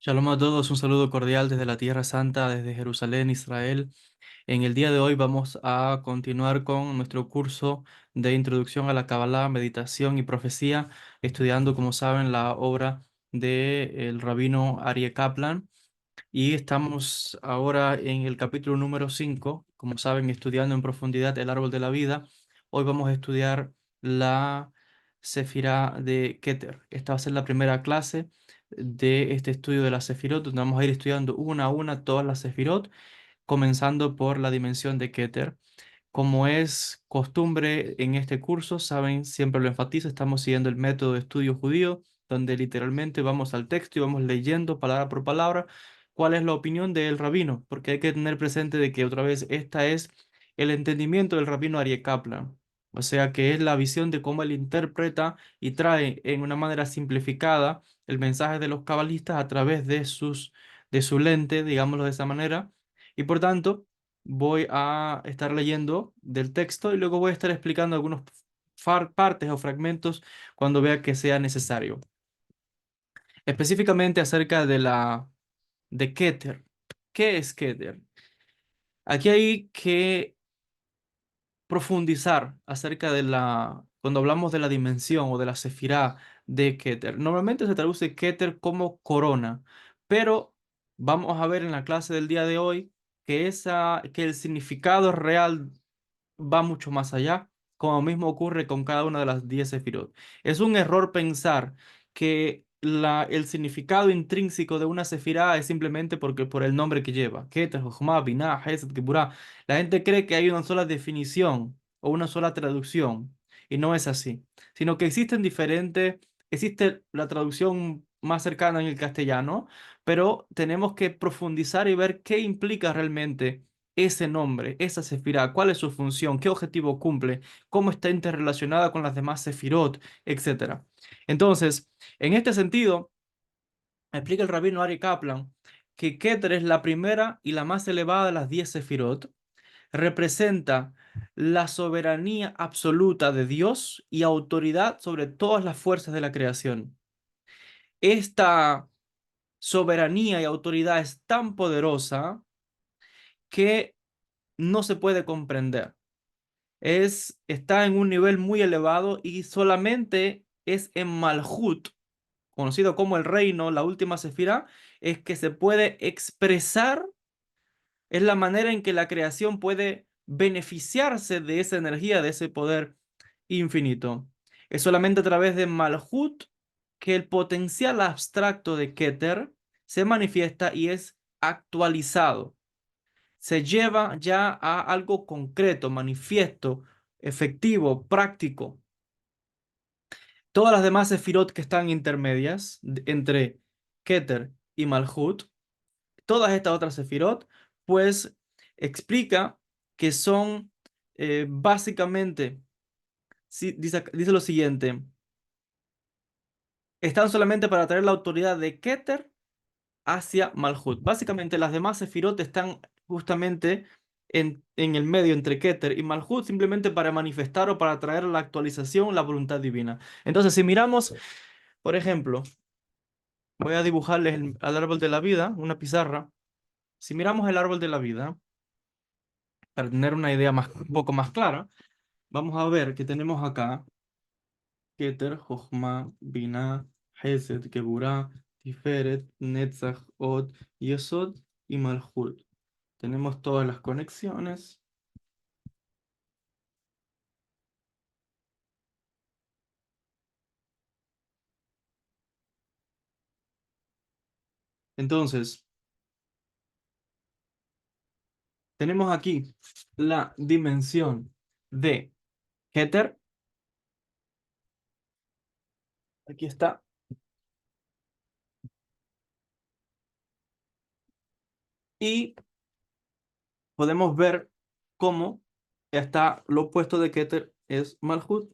Shalom a todos, un saludo cordial desde la Tierra Santa, desde Jerusalén, Israel. En el día de hoy vamos a continuar con nuestro curso de Introducción a la Kabbalah, Meditación y Profecía, estudiando, como saben, la obra del rabino Aryeh Kaplan. Y estamos ahora en el capítulo número 5, como saben, estudiando en profundidad el árbol de la vida. Hoy vamos a estudiar la Sefirá de Keter. Esta va a ser la primera clase de este estudio de la Sefirot, donde vamos a ir estudiando una a una todas las Sefirot, comenzando por la dimensión de Keter. Como es costumbre en este curso, saben, siempre lo enfatizo, estamos siguiendo el método de estudio judío, donde literalmente vamos al texto y vamos leyendo palabra por palabra cuál es la opinión del rabino, porque hay que tener presente de que otra vez esta es el entendimiento del rabino Aryeh Kaplan, o sea que es la visión de cómo él interpreta y trae en una manera simplificada el mensaje de los cabalistas a través de su lente, digámoslo de esa manera, y por tanto voy a estar leyendo del texto y luego voy a estar explicando algunos partes o fragmentos cuando vea que sea necesario. Específicamente acerca de Keter. ¿Qué es Keter? Aquí hay que profundizar acerca cuando hablamos de la dimensión o de la sefirá de Keter. Normalmente se traduce Keter como corona, pero vamos a ver en la clase del día de hoy que el significado real va mucho más allá, como mismo ocurre con cada una de las 10 sefirot. Es un error pensar que el significado intrínseco de una sefirá es simplemente por el nombre que lleva. Keter, Jochma, Binah, Hesed, Geburah. La gente cree que hay una sola definición o una sola traducción, y no es así, sino que existe la traducción más cercana en el castellano, pero tenemos que profundizar y ver qué implica realmente ese nombre, esa sefirá, cuál es su función, qué objetivo cumple, cómo está interrelacionada con las demás sefirot, etcétera. Entonces, en este sentido, explica el rabino Ari Kaplan que Keter es la primera y la más elevada de las 10 sefirot, representa la soberanía absoluta de Dios y autoridad sobre todas las fuerzas de la creación. Esta soberanía y autoridad es tan poderosa que no se puede comprender. Está en un nivel muy elevado y solamente es en Malhut, conocido como el reino, la última sefirá, es que se puede expresar, es la manera en que la creación puede beneficiarse de esa energía, de ese poder infinito. Es solamente a través de Malhut que el potencial abstracto de Keter se manifiesta y es actualizado, se lleva ya a algo concreto, manifiesto, efectivo, práctico. Todas las demás sefirot que están intermedias entre Keter y Malhut, todas estas otras sefirot, pues explica que son básicamente, dice lo siguiente, están solamente para traer la autoridad de Keter hacia Malhut. Básicamente las demás sefirot están justamente en el medio entre Keter y Malhut, simplemente para manifestar o para traer a la actualización la voluntad divina. Entonces, si miramos, por ejemplo, voy a dibujarles al árbol de la vida, una pizarra. Si miramos el árbol de la vida, para tener una idea un poco más clara, vamos a ver que tenemos acá Keter, Jochma, Binah, Hesed, Geburah, Tiferet, Netzach, Od, Yesod y Malhut. Tenemos todas las conexiones. Entonces, tenemos aquí la dimensión de Keter. Aquí está. Y podemos ver cómo está lo opuesto de Keter es Malhut.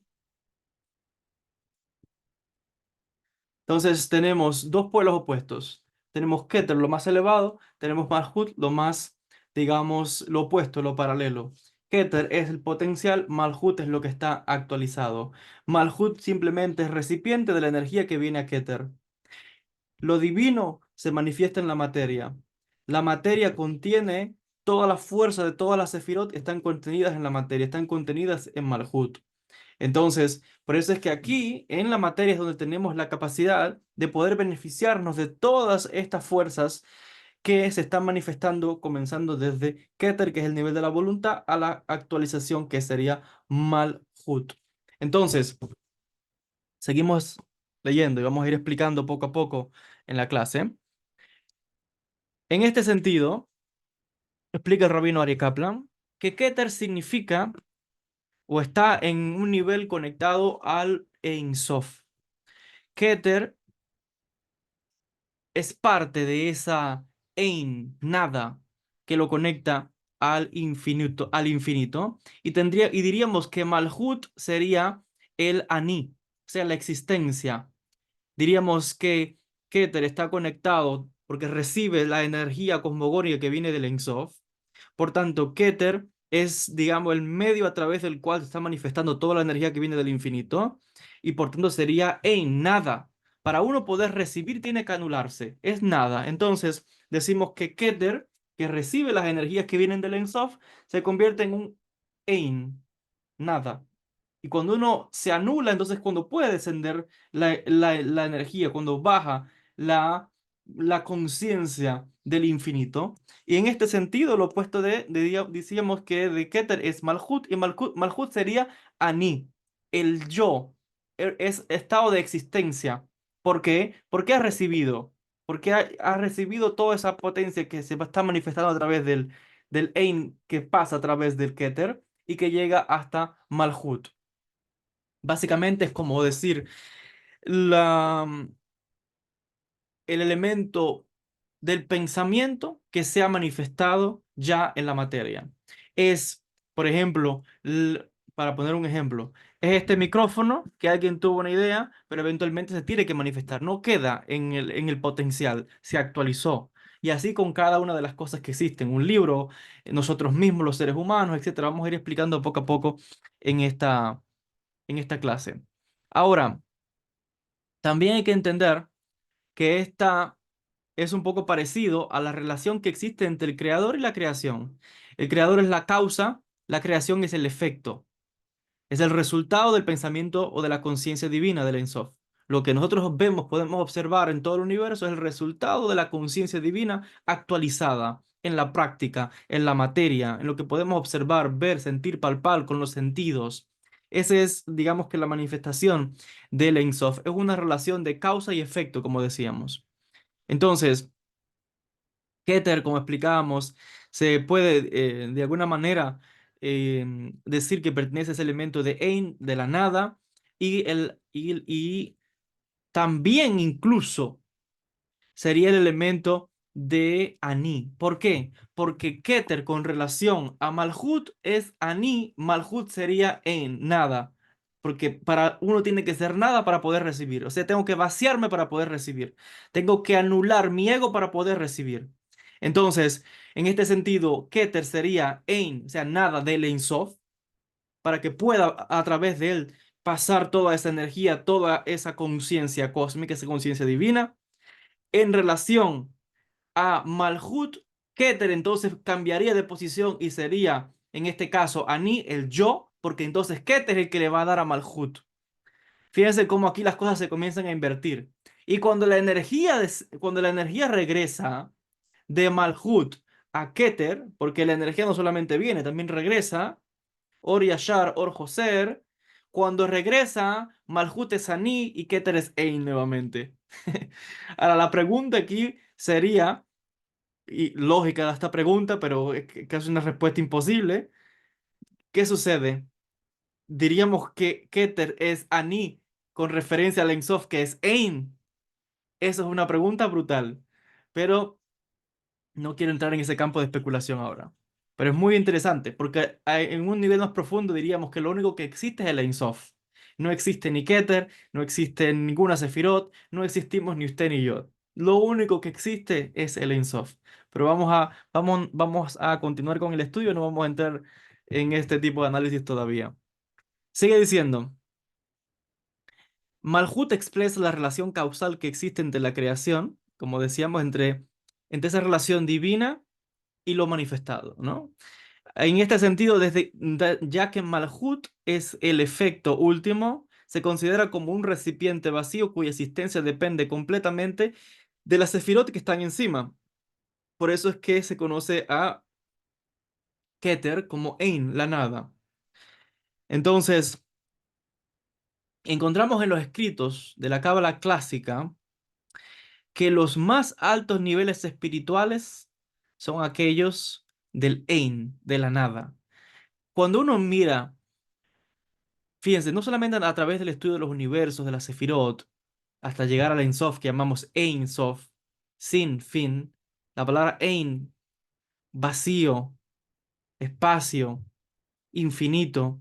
Entonces tenemos dos pueblos opuestos. Tenemos Keter, lo más elevado, tenemos Malhut, lo más, digamos, lo opuesto, lo paralelo. Keter es el potencial, Malhut es lo que está actualizado. Malhut simplemente es recipiente de la energía que viene a Keter. Lo divino se manifiesta en la materia. La materia contiene toda la fuerza de todas las sefirot, están contenidas en la materia, están contenidas en Malhut. Entonces, por eso es que aquí en la materia es donde tenemos la capacidad de poder beneficiarnos de todas estas fuerzas que se están manifestando, comenzando desde Keter, que es el nivel de la voluntad, a la actualización, que sería Malhut. Entonces, seguimos leyendo y vamos a ir explicando poco a poco en la clase. En este sentido, explica el rabino Ari Kaplan que Keter significa o está en un nivel conectado al Ein Sof. Keter es parte de esa Ein, nada, que lo conecta al infinito, y diríamos que Malhut sería el Ani, o sea, la existencia. Diríamos que Keter está conectado porque recibe la energía cosmogónica que viene del Ein Sof. Por tanto, Keter es, digamos, el medio a través del cual se está manifestando toda la energía que viene del infinito, y por tanto sería en nada. Para uno poder recibir tiene que anularse, es nada. Entonces decimos que Keter, que recibe las energías que vienen del Ein Sof, se convierte en un Ein, nada. Y cuando uno se anula, entonces cuando puede descender la energía, cuando baja la, la conciencia del infinito. Y en este sentido, lo opuesto decíamos que de Keter es Malhut, y Malhut sería Ani, el yo, es estado de existencia. ¿Por qué? Porque ha recibido, porque ha recibido toda esa potencia que se está manifestando a través del Ein, que pasa a través del Keter y que llega hasta Malhut. Básicamente es como decir, la, el elemento del pensamiento que se ha manifestado ya en la materia. Es, por ejemplo, para poner un ejemplo, es este micrófono que alguien tuvo una idea, pero eventualmente se tiene que manifestar. No queda en el potencial, se actualizó. Y así con cada una de las cosas que existen, un libro, nosotros mismos, los seres humanos, etcétera. Vamos a ir explicando poco a poco en en esta clase. Ahora, también hay que entender que esta es un poco parecido a la relación que existe entre el creador y la creación. El creador es la causa, la creación es el efecto, es el resultado del pensamiento o de la conciencia divina del Ein Sof. Lo que nosotros vemos, podemos observar en todo el universo es el resultado de la conciencia divina actualizada en la práctica, en la materia, en lo que podemos observar, ver, sentir, palpar con los sentidos. Esa es, digamos que la manifestación del Ein Sof. Es una relación de causa y efecto, como decíamos. Entonces, Keter, como explicábamos, se puede de alguna manera decir que pertenece a ese elemento de Ein, de la nada, y también incluso sería el elemento de Ani. ¿Por qué? Porque Keter con relación a Malhut es Ani, Malhut sería en nada. Porque para uno tiene que ser nada para poder recibir. O sea, tengo que vaciarme para poder recibir. Tengo que anular mi ego para poder recibir. Entonces, en este sentido, Keter sería Ein, o sea, nada del Ein Sof, para que pueda a través de él pasar toda esa energía, toda esa conciencia cósmica, esa conciencia divina en relación a Malhut. Keter entonces cambiaría de posición y sería, en este caso, Ani, el yo, porque entonces Keter es el que le va a dar a Malhut. Fíjense cómo aquí las cosas se comienzan a invertir. Y cuando la energía regresa de Malhut a Keter, porque la energía no solamente viene, también regresa, Or Yashar, Or Joser, cuando regresa, Malhut es Ani y Keter es Ein nuevamente. Ahora, la pregunta aquí sería, y lógica de esta pregunta, pero es que es una respuesta imposible. ¿Qué sucede? Diríamos que Keter es Ani con referencia al Ein Sof, que es Ein. Eso es una pregunta brutal, pero no quiero entrar en ese campo de especulación ahora. Pero es muy interesante, porque en un nivel más profundo diríamos que lo único que existe es el Ein Sof. No existe ni Keter, no existe ninguna Sefirot, no existimos ni usted ni yo. Lo único que existe es el Ein Sof. Pero vamos a continuar con el estudio, no vamos a entrar en este tipo de análisis todavía. Sigue diciendo. Malhut expresa la relación causal que existe entre la creación, como decíamos, entre esa relación divina y lo manifestado, ¿no? En este sentido, ya que Malhut es el efecto último, se considera como un recipiente vacío cuya existencia depende completamente de las sefirot que están encima. Por eso es que se conoce a Keter como Ein, la nada. Entonces, encontramos en los escritos de la Cábala clásica que los más altos niveles espirituales son aquellos del Ein, de la nada. Cuando uno mira, fíjense, no solamente a través del estudio de los universos, de la Sefirot, hasta llegar a la Ein Sof, que llamamos Ein Sof, sin fin, la palabra Ein, vacío, espacio, infinito.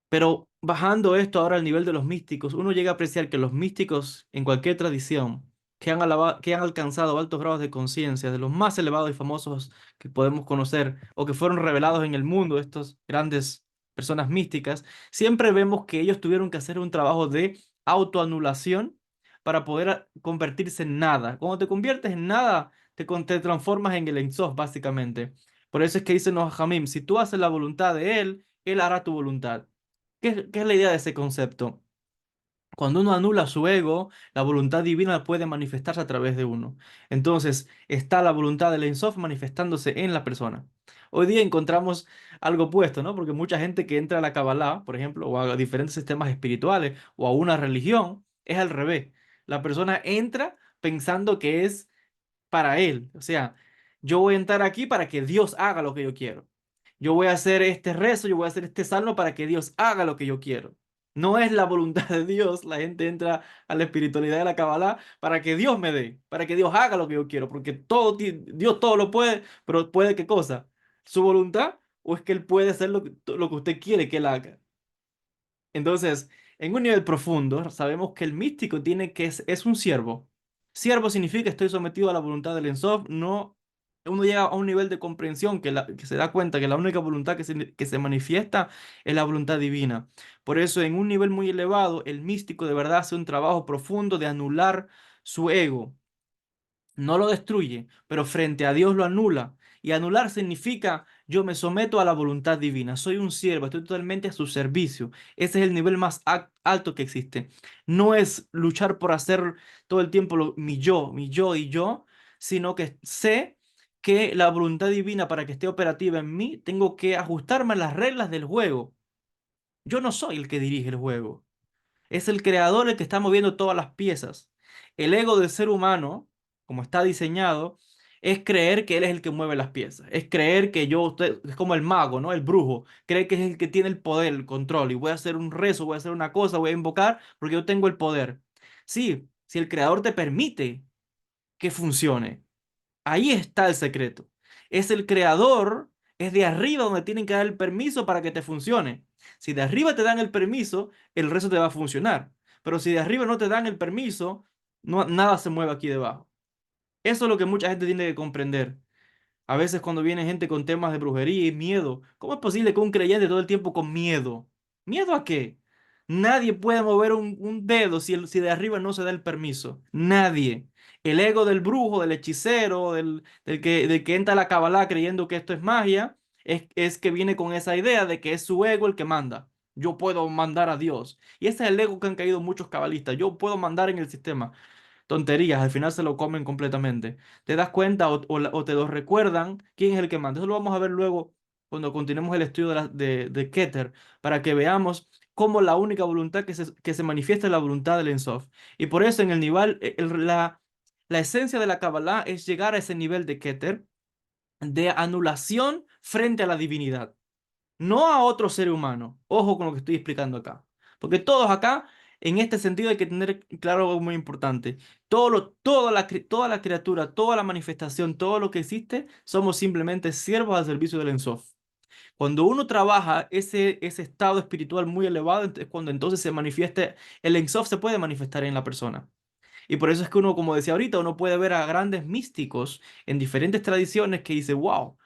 Pero bajando esto ahora al nivel de los místicos, uno llega a apreciar que los místicos en cualquier tradición que han alcanzado altos grados de conciencia, de los más elevados y famosos que podemos conocer o que fueron revelados en el mundo, estos grandes personas místicas, siempre vemos que ellos tuvieron que hacer un trabajo de autoanulación para poder convertirse en nada. Cuando te conviertes en nada, te transformas en el Ein Sof, básicamente. Por eso es que dicen los Jamim, si tú haces la voluntad de Él hará tu voluntad. ¿Qué es la idea de ese concepto? Cuando uno anula su ego, la voluntad divina puede manifestarse a través de uno. Entonces, está la voluntad del Ein Sof manifestándose en la persona. Hoy día encontramos algo opuesto, ¿no? Porque mucha gente que entra a la Kabbalah, por ejemplo, o a diferentes sistemas espirituales, o a una religión, es al revés. La persona entra pensando que es para él. O sea, yo voy a entrar aquí para que Dios haga lo que yo quiero. Yo voy a hacer este rezo, yo voy a hacer este salmo para que Dios haga lo que yo quiero. No es la voluntad de Dios. La gente entra a la espiritualidad de la Kabbalah para que Dios me dé, para que Dios haga lo que yo quiero, porque Dios todo lo puede, pero ¿puede qué cosa? ¿Su voluntad? ¿O es que Él puede hacer lo que usted quiere que Él haga? Entonces, en un nivel profundo, sabemos que el místico es un siervo. Siervo significa estoy sometido a la voluntad del Ein Sof. No, uno llega a un nivel de comprensión que se da cuenta que la única voluntad que se manifiesta es la voluntad divina. Por eso, en un nivel muy elevado, el místico de verdad hace un trabajo profundo de anular su ego. No lo destruye, pero frente a Dios lo anula. Y anular significa yo me someto a la voluntad divina, soy un siervo, estoy totalmente a su servicio. Ese es el nivel más alto que existe. No es luchar por hacer todo el tiempo mi yo y yo, sino que sé que la voluntad divina para que esté operativa en mí, tengo que ajustarme a las reglas del juego. Yo no soy el que dirige el juego. Es el creador el que está moviendo todas las piezas. El ego del ser humano, como está diseñado, es creer que él es el que mueve las piezas. Es creer que es como el mago, ¿no? El brujo. Cree que es el que tiene el poder, el control. Y voy a hacer un rezo, voy a hacer una cosa, voy a invocar porque yo tengo el poder. Sí, si el creador te permite que funcione. Ahí está el secreto. Es el creador, es de arriba donde tienen que dar el permiso para que te funcione. Si de arriba te dan el permiso, el resto te va a funcionar. Pero si de arriba no te dan el permiso, nada se mueve aquí debajo. Eso es lo que mucha gente tiene que comprender. A veces cuando viene gente con temas de brujería y miedo, ¿cómo es posible que un creyente todo el tiempo con miedo? ¿Miedo a qué? Nadie puede mover un dedo si de arriba no se da el permiso. Nadie. El ego del brujo, del hechicero, del que entra a la Kabbalah creyendo que esto es magia, es que viene con esa idea de que es su ego el que manda. Yo puedo mandar a Dios. Y ese es el ego que han caído muchos cabalistas. Yo puedo mandar en el sistema. Tonterías, al final se lo comen completamente. ¿Te das cuenta o te lo recuerdan quién es el que manda? Eso lo vamos a ver luego cuando continuemos el estudio de Keter, para que veamos cómo la única voluntad que se manifiesta es la voluntad del Ein Sof. Y por eso en el nivel, la esencia de la Kabbalah es llegar a ese nivel de Keter, de anulación frente a la divinidad, no a otro ser humano. Ojo con lo que estoy explicando acá. Porque todos acá, en este sentido, hay que tener claro algo muy importante. Toda la criatura, toda la manifestación, todo lo que existe, somos simplemente siervos al servicio del Ein Sof. Cuando uno trabaja ese estado espiritual muy elevado, es cuando entonces se manifiesta, el Ein Sof se puede manifestar en la persona. Y por eso es que uno, como decía ahorita, uno puede ver a grandes místicos en diferentes tradiciones que dice, wow,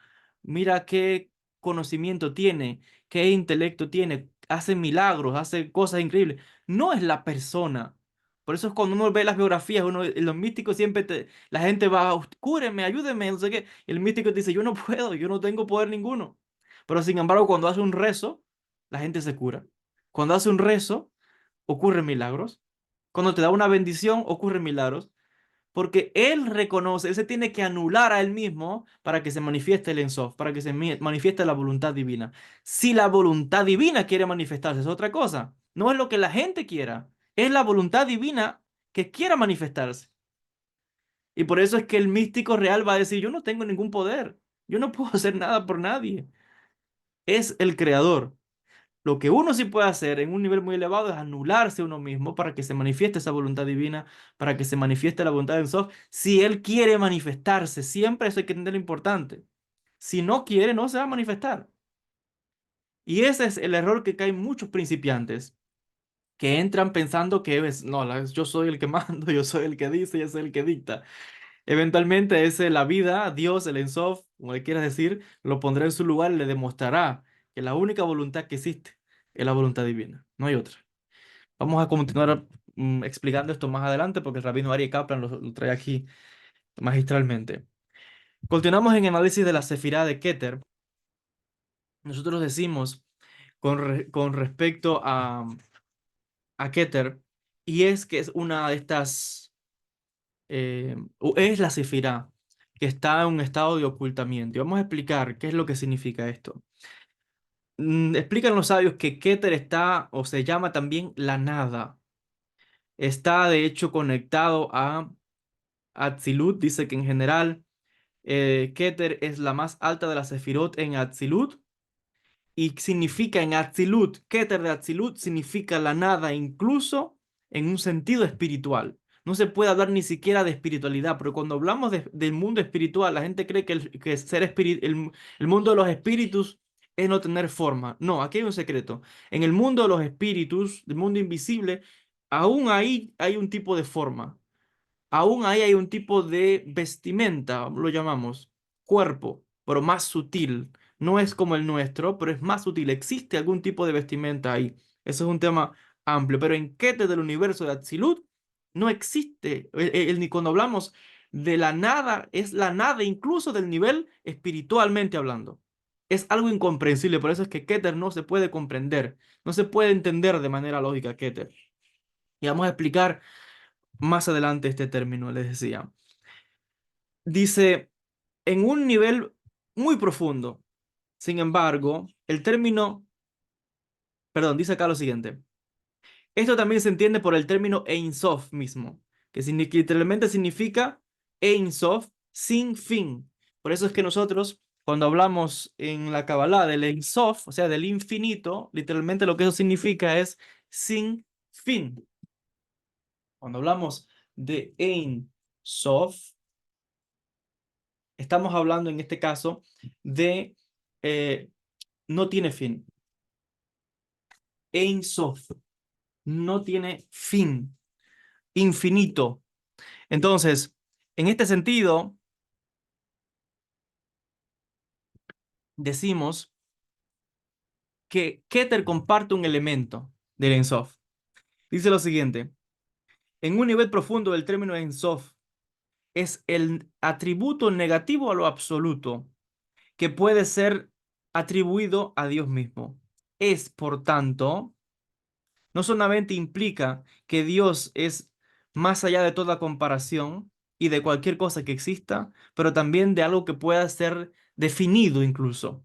mira qué conocimiento tiene, qué intelecto tiene, hace milagros, hace cosas increíbles. No es la persona, Por eso es cuando uno ve las biografías, los místicos siempre la gente va, cúreme, ayúdeme, no sé qué. Y el místico te dice, yo no puedo, yo no tengo poder ninguno. Pero sin embargo, cuando hace un rezo, la gente se cura. Cuando hace un rezo, ocurren milagros. Cuando te da una bendición, ocurren milagros. Porque él reconoce, él se tiene que anular a él mismo para que se manifieste el Ensof, para que se manifieste la voluntad divina. Si la voluntad divina quiere manifestarse, es otra cosa. No es lo que la gente quiera, es la voluntad divina que quiera manifestarse. Y por eso es que el místico real va a decir, yo no tengo ningún poder, yo no puedo hacer nada por nadie. Es el creador. Lo que uno sí puede hacer en un nivel muy elevado es anularse a uno mismo para que se manifieste esa voluntad divina, para que se manifieste la voluntad del Sof. Si él quiere manifestarse, siempre eso hay que tener importante. Si no quiere, no se va a manifestar. Y ese es el error que caen muchos principiantes, que entran pensando que es, no, yo soy el que mando, yo soy el que dice, yo soy el que dicta. Eventualmente ese, la vida, Dios, el Ensof, como le quieras decir, lo pondrá en su lugar y le demostrará que la única voluntad que existe es la voluntad divina, no hay otra. Vamos a continuar explicando esto más adelante porque el rabino Ari Kaplan lo trae aquí magistralmente. Continuamos en el análisis de la Sefirá de Keter. Nosotros decimos con respecto a Keter, y es que es una de estas, es la Sefirá que está en un estado de ocultamiento. Y vamos a explicar qué es lo que significa esto. Explican los sabios que Keter está, o se llama también la nada. Está de hecho conectado a Atzilut. Dice que en general Keter es la más alta de las Sefirot en Atzilut y significa en Atzilut, Keter de Atzilut significa la nada, incluso en un sentido espiritual. No se puede hablar ni siquiera de espiritualidad, pero cuando hablamos del mundo espiritual, la gente cree que, el mundo de los espíritus es no tener forma. No, aquí hay un secreto. En el mundo de los espíritus, del mundo invisible, aún ahí hay un tipo de forma. Aún ahí hay un tipo de vestimenta, lo llamamos cuerpo, pero más sutil. No es como el nuestro, pero es más sutil. Existe algún tipo de vestimenta ahí. Eso es un tema amplio. Pero en Keter del universo de Atzilut no existe. Ni cuando hablamos de la nada, es la nada incluso del nivel espiritualmente hablando. Es algo incomprensible. Por eso es que Keter no se puede comprender. No se puede entender de manera lógica Keter. Y vamos a explicar más adelante este término, les decía. Dice, en un nivel muy profundo. Sin embargo, el término, perdón, dice acá lo siguiente. Esto también se entiende por el término Ein Sof mismo, que literalmente significa Ein Sof, sin fin. Por eso es que nosotros, cuando hablamos en la Kabbalah del Ein Sof, o sea, del infinito, literalmente lo que eso significa es sin fin. Cuando hablamos de Ein Sof, estamos hablando en este caso de eh, no tiene fin. Ein Sof no tiene fin, infinito. Entonces, en este sentido, decimos que Keter comparte un elemento del Ein Sof. Dice lo siguiente: en un nivel profundo del término Ein Sof es el atributo negativo a lo absoluto que puede ser atribuido a Dios mismo. Es, por tanto, no solamente implica que Dios es más allá de toda comparación y de cualquier cosa que exista, pero también de algo que pueda ser definido incluso.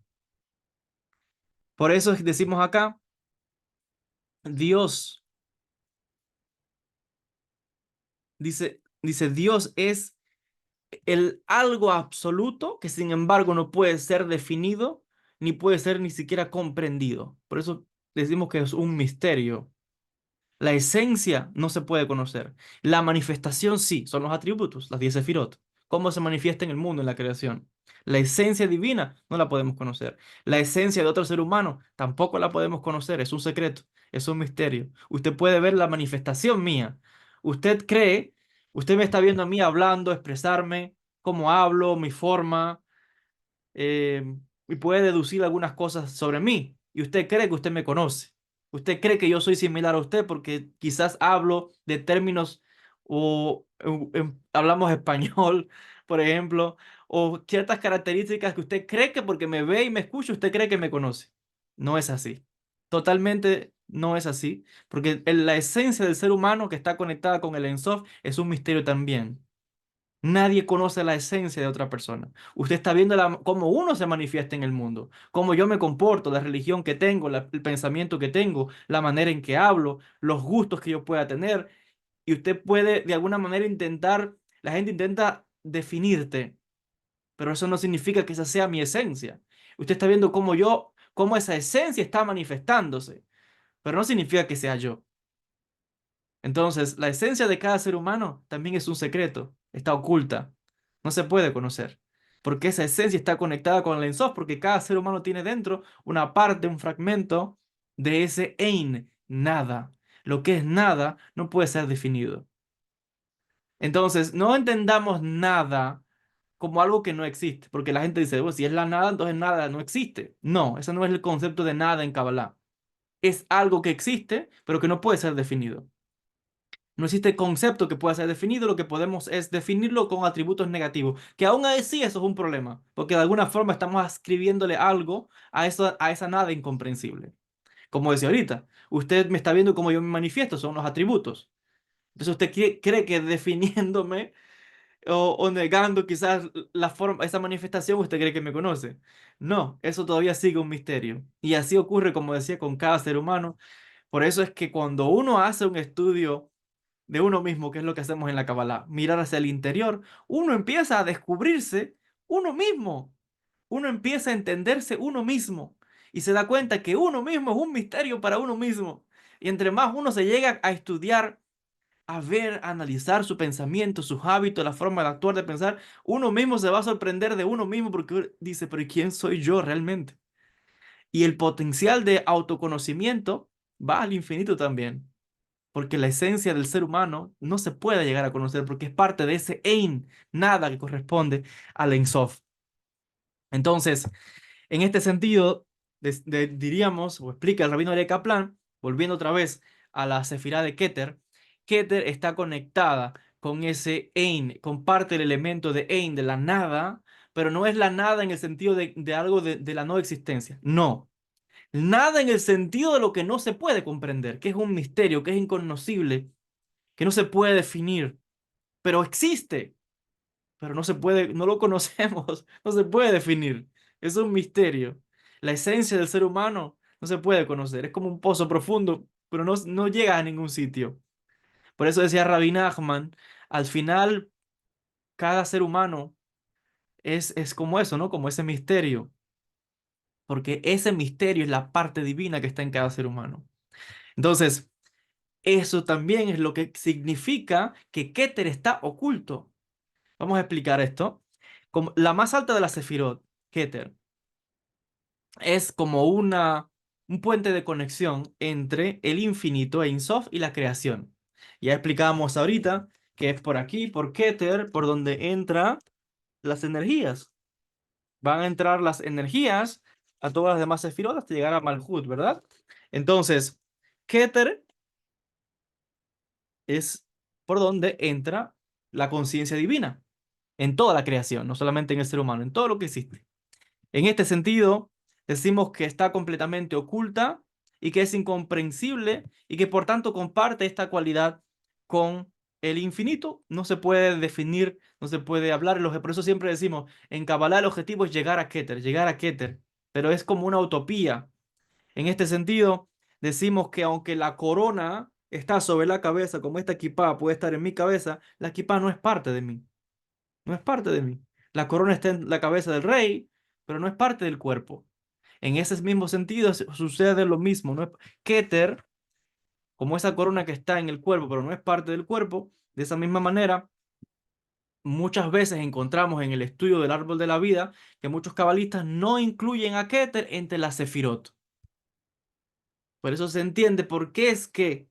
Por eso decimos acá, Dios, dice, Dios es el algo absoluto que sin embargo no puede ser definido ni puede ser ni siquiera comprendido. Por eso decimos que es un misterio. La esencia no se puede conocer. La manifestación sí, son los atributos, las 10 sefirot. Cómo se manifiesta en el mundo, en la creación. La esencia divina no la podemos conocer. La esencia de otro ser humano tampoco la podemos conocer. Es un secreto, es un misterio. Usted puede ver la manifestación mía. Usted cree, usted me está viendo a mí hablando, expresarme, cómo hablo, mi forma, y puede deducir algunas cosas sobre mí. Y usted cree que usted me conoce. Usted cree que yo soy similar a usted porque quizás hablo de términos o hablamos español, por ejemplo, o ciertas características que usted cree que porque me ve y me escucha, usted cree que me conoce. No es así. Totalmente no es así, porque la esencia del ser humano que está conectada con el Ensof es un misterio también. Nadie conoce la esencia de otra persona. Usted está viendo cómo uno se manifiesta en el mundo, cómo yo me comporto, la religión que tengo, el pensamiento que tengo, la manera en que hablo, los gustos que yo pueda tener. Y usted puede de alguna manera intentar, la gente intenta definirte, pero eso no significa que esa sea mi esencia. Usted está viendo cómo esa esencia está manifestándose, pero no significa que sea yo. Entonces, la esencia de cada ser humano también es un secreto, está oculta, no se puede conocer, porque esa esencia está conectada con el Ein Sof, porque cada ser humano tiene dentro una parte, un fragmento de ese Ein, nada. Lo que es nada no puede ser definido. Entonces, no entendamos nada como algo que no existe, porque la gente dice, bueno, si es la nada, entonces nada no existe. No, ese no es el concepto de nada en Kabbalah. Es algo que existe, pero que no puede ser definido. No existe concepto que pueda ser definido, lo que podemos es definirlo con atributos negativos, que aún así eso es un problema, porque de alguna forma estamos ascribiéndole algo a esa nada incomprensible. Como decía ahorita, usted me está viendo cómo yo me manifiesto, son los atributos. Entonces usted cree que definiéndome o negando quizás la forma, esa manifestación, usted cree que me conoce. No, eso todavía sigue un misterio. Y así ocurre, como decía, con cada ser humano. Por eso es que cuando uno hace un estudio de uno mismo, que es lo que hacemos en la Kabbalah, mirar hacia el interior, uno empieza a descubrirse uno mismo, uno empieza a entenderse uno mismo y se da cuenta que uno mismo es un misterio para uno mismo. Y entre más uno se llega a estudiar, a ver, a analizar su pensamiento, sus hábitos, la forma de actuar, de pensar, uno mismo se va a sorprender de uno mismo porque dice, pero ¿y quién soy yo realmente? Y el potencial de autoconocimiento va al infinito también porque la esencia del ser humano no se puede llegar a conocer porque es parte de ese Ein, nada que corresponde al Ein Sof. Entonces, en este sentido, diríamos, o explica el rabino Ari Kaplan, volviendo otra vez a la Sefirá de Keter, Keter está conectada con ese Ein, comparte el elemento de Ein, de la nada, pero no es la nada en el sentido de algo de la no existencia. No, nada en el sentido de lo que no se puede comprender, que es un misterio, que es inconocible, que no se puede definir, pero existe, pero no se puede, no lo conocemos, no se puede definir. Es un misterio. La esencia del ser humano no se puede conocer, es como un pozo profundo, pero no llega a ningún sitio. Por eso decía Rabbi Nachman, al final cada ser humano es como eso, ¿no? Como ese misterio, porque ese misterio es la parte divina que está en cada ser humano. Entonces, eso también es lo que significa que Keter está oculto. Vamos a explicar esto. Como la más alta de las Sefirot, Keter, es como un puente de conexión entre el infinito e Sof y la creación. Ya explicábamos ahorita que es por aquí, por Keter, por donde entran las energías. Van a entrar las energías a todas las demás Sefirot hasta llegar a Malhut, ¿verdad? Entonces, Keter es por donde entra la conciencia divina en toda la creación, no solamente en el ser humano, en todo lo que existe. En este sentido, decimos que está completamente oculta y que es incomprensible y que por tanto comparte esta cualidad con el infinito. No se puede definir, no se puede hablar. Por eso siempre decimos, en Kabbalah el objetivo es llegar a Keter, pero es como una utopía. En este sentido, decimos que aunque la corona está sobre la cabeza, como esta equipa puede estar en mi cabeza, la equipa no es parte de mí, no es parte de mí. La corona está en la cabeza del rey, pero no es parte del cuerpo. En ese mismo sentido sucede lo mismo, ¿no? Keter, como esa corona que está en el cuerpo, pero no es parte del cuerpo, de esa misma manera, muchas veces encontramos en el estudio del árbol de la vida que muchos cabalistas no incluyen a Keter entre las sefirot. Por eso se entiende por qué es que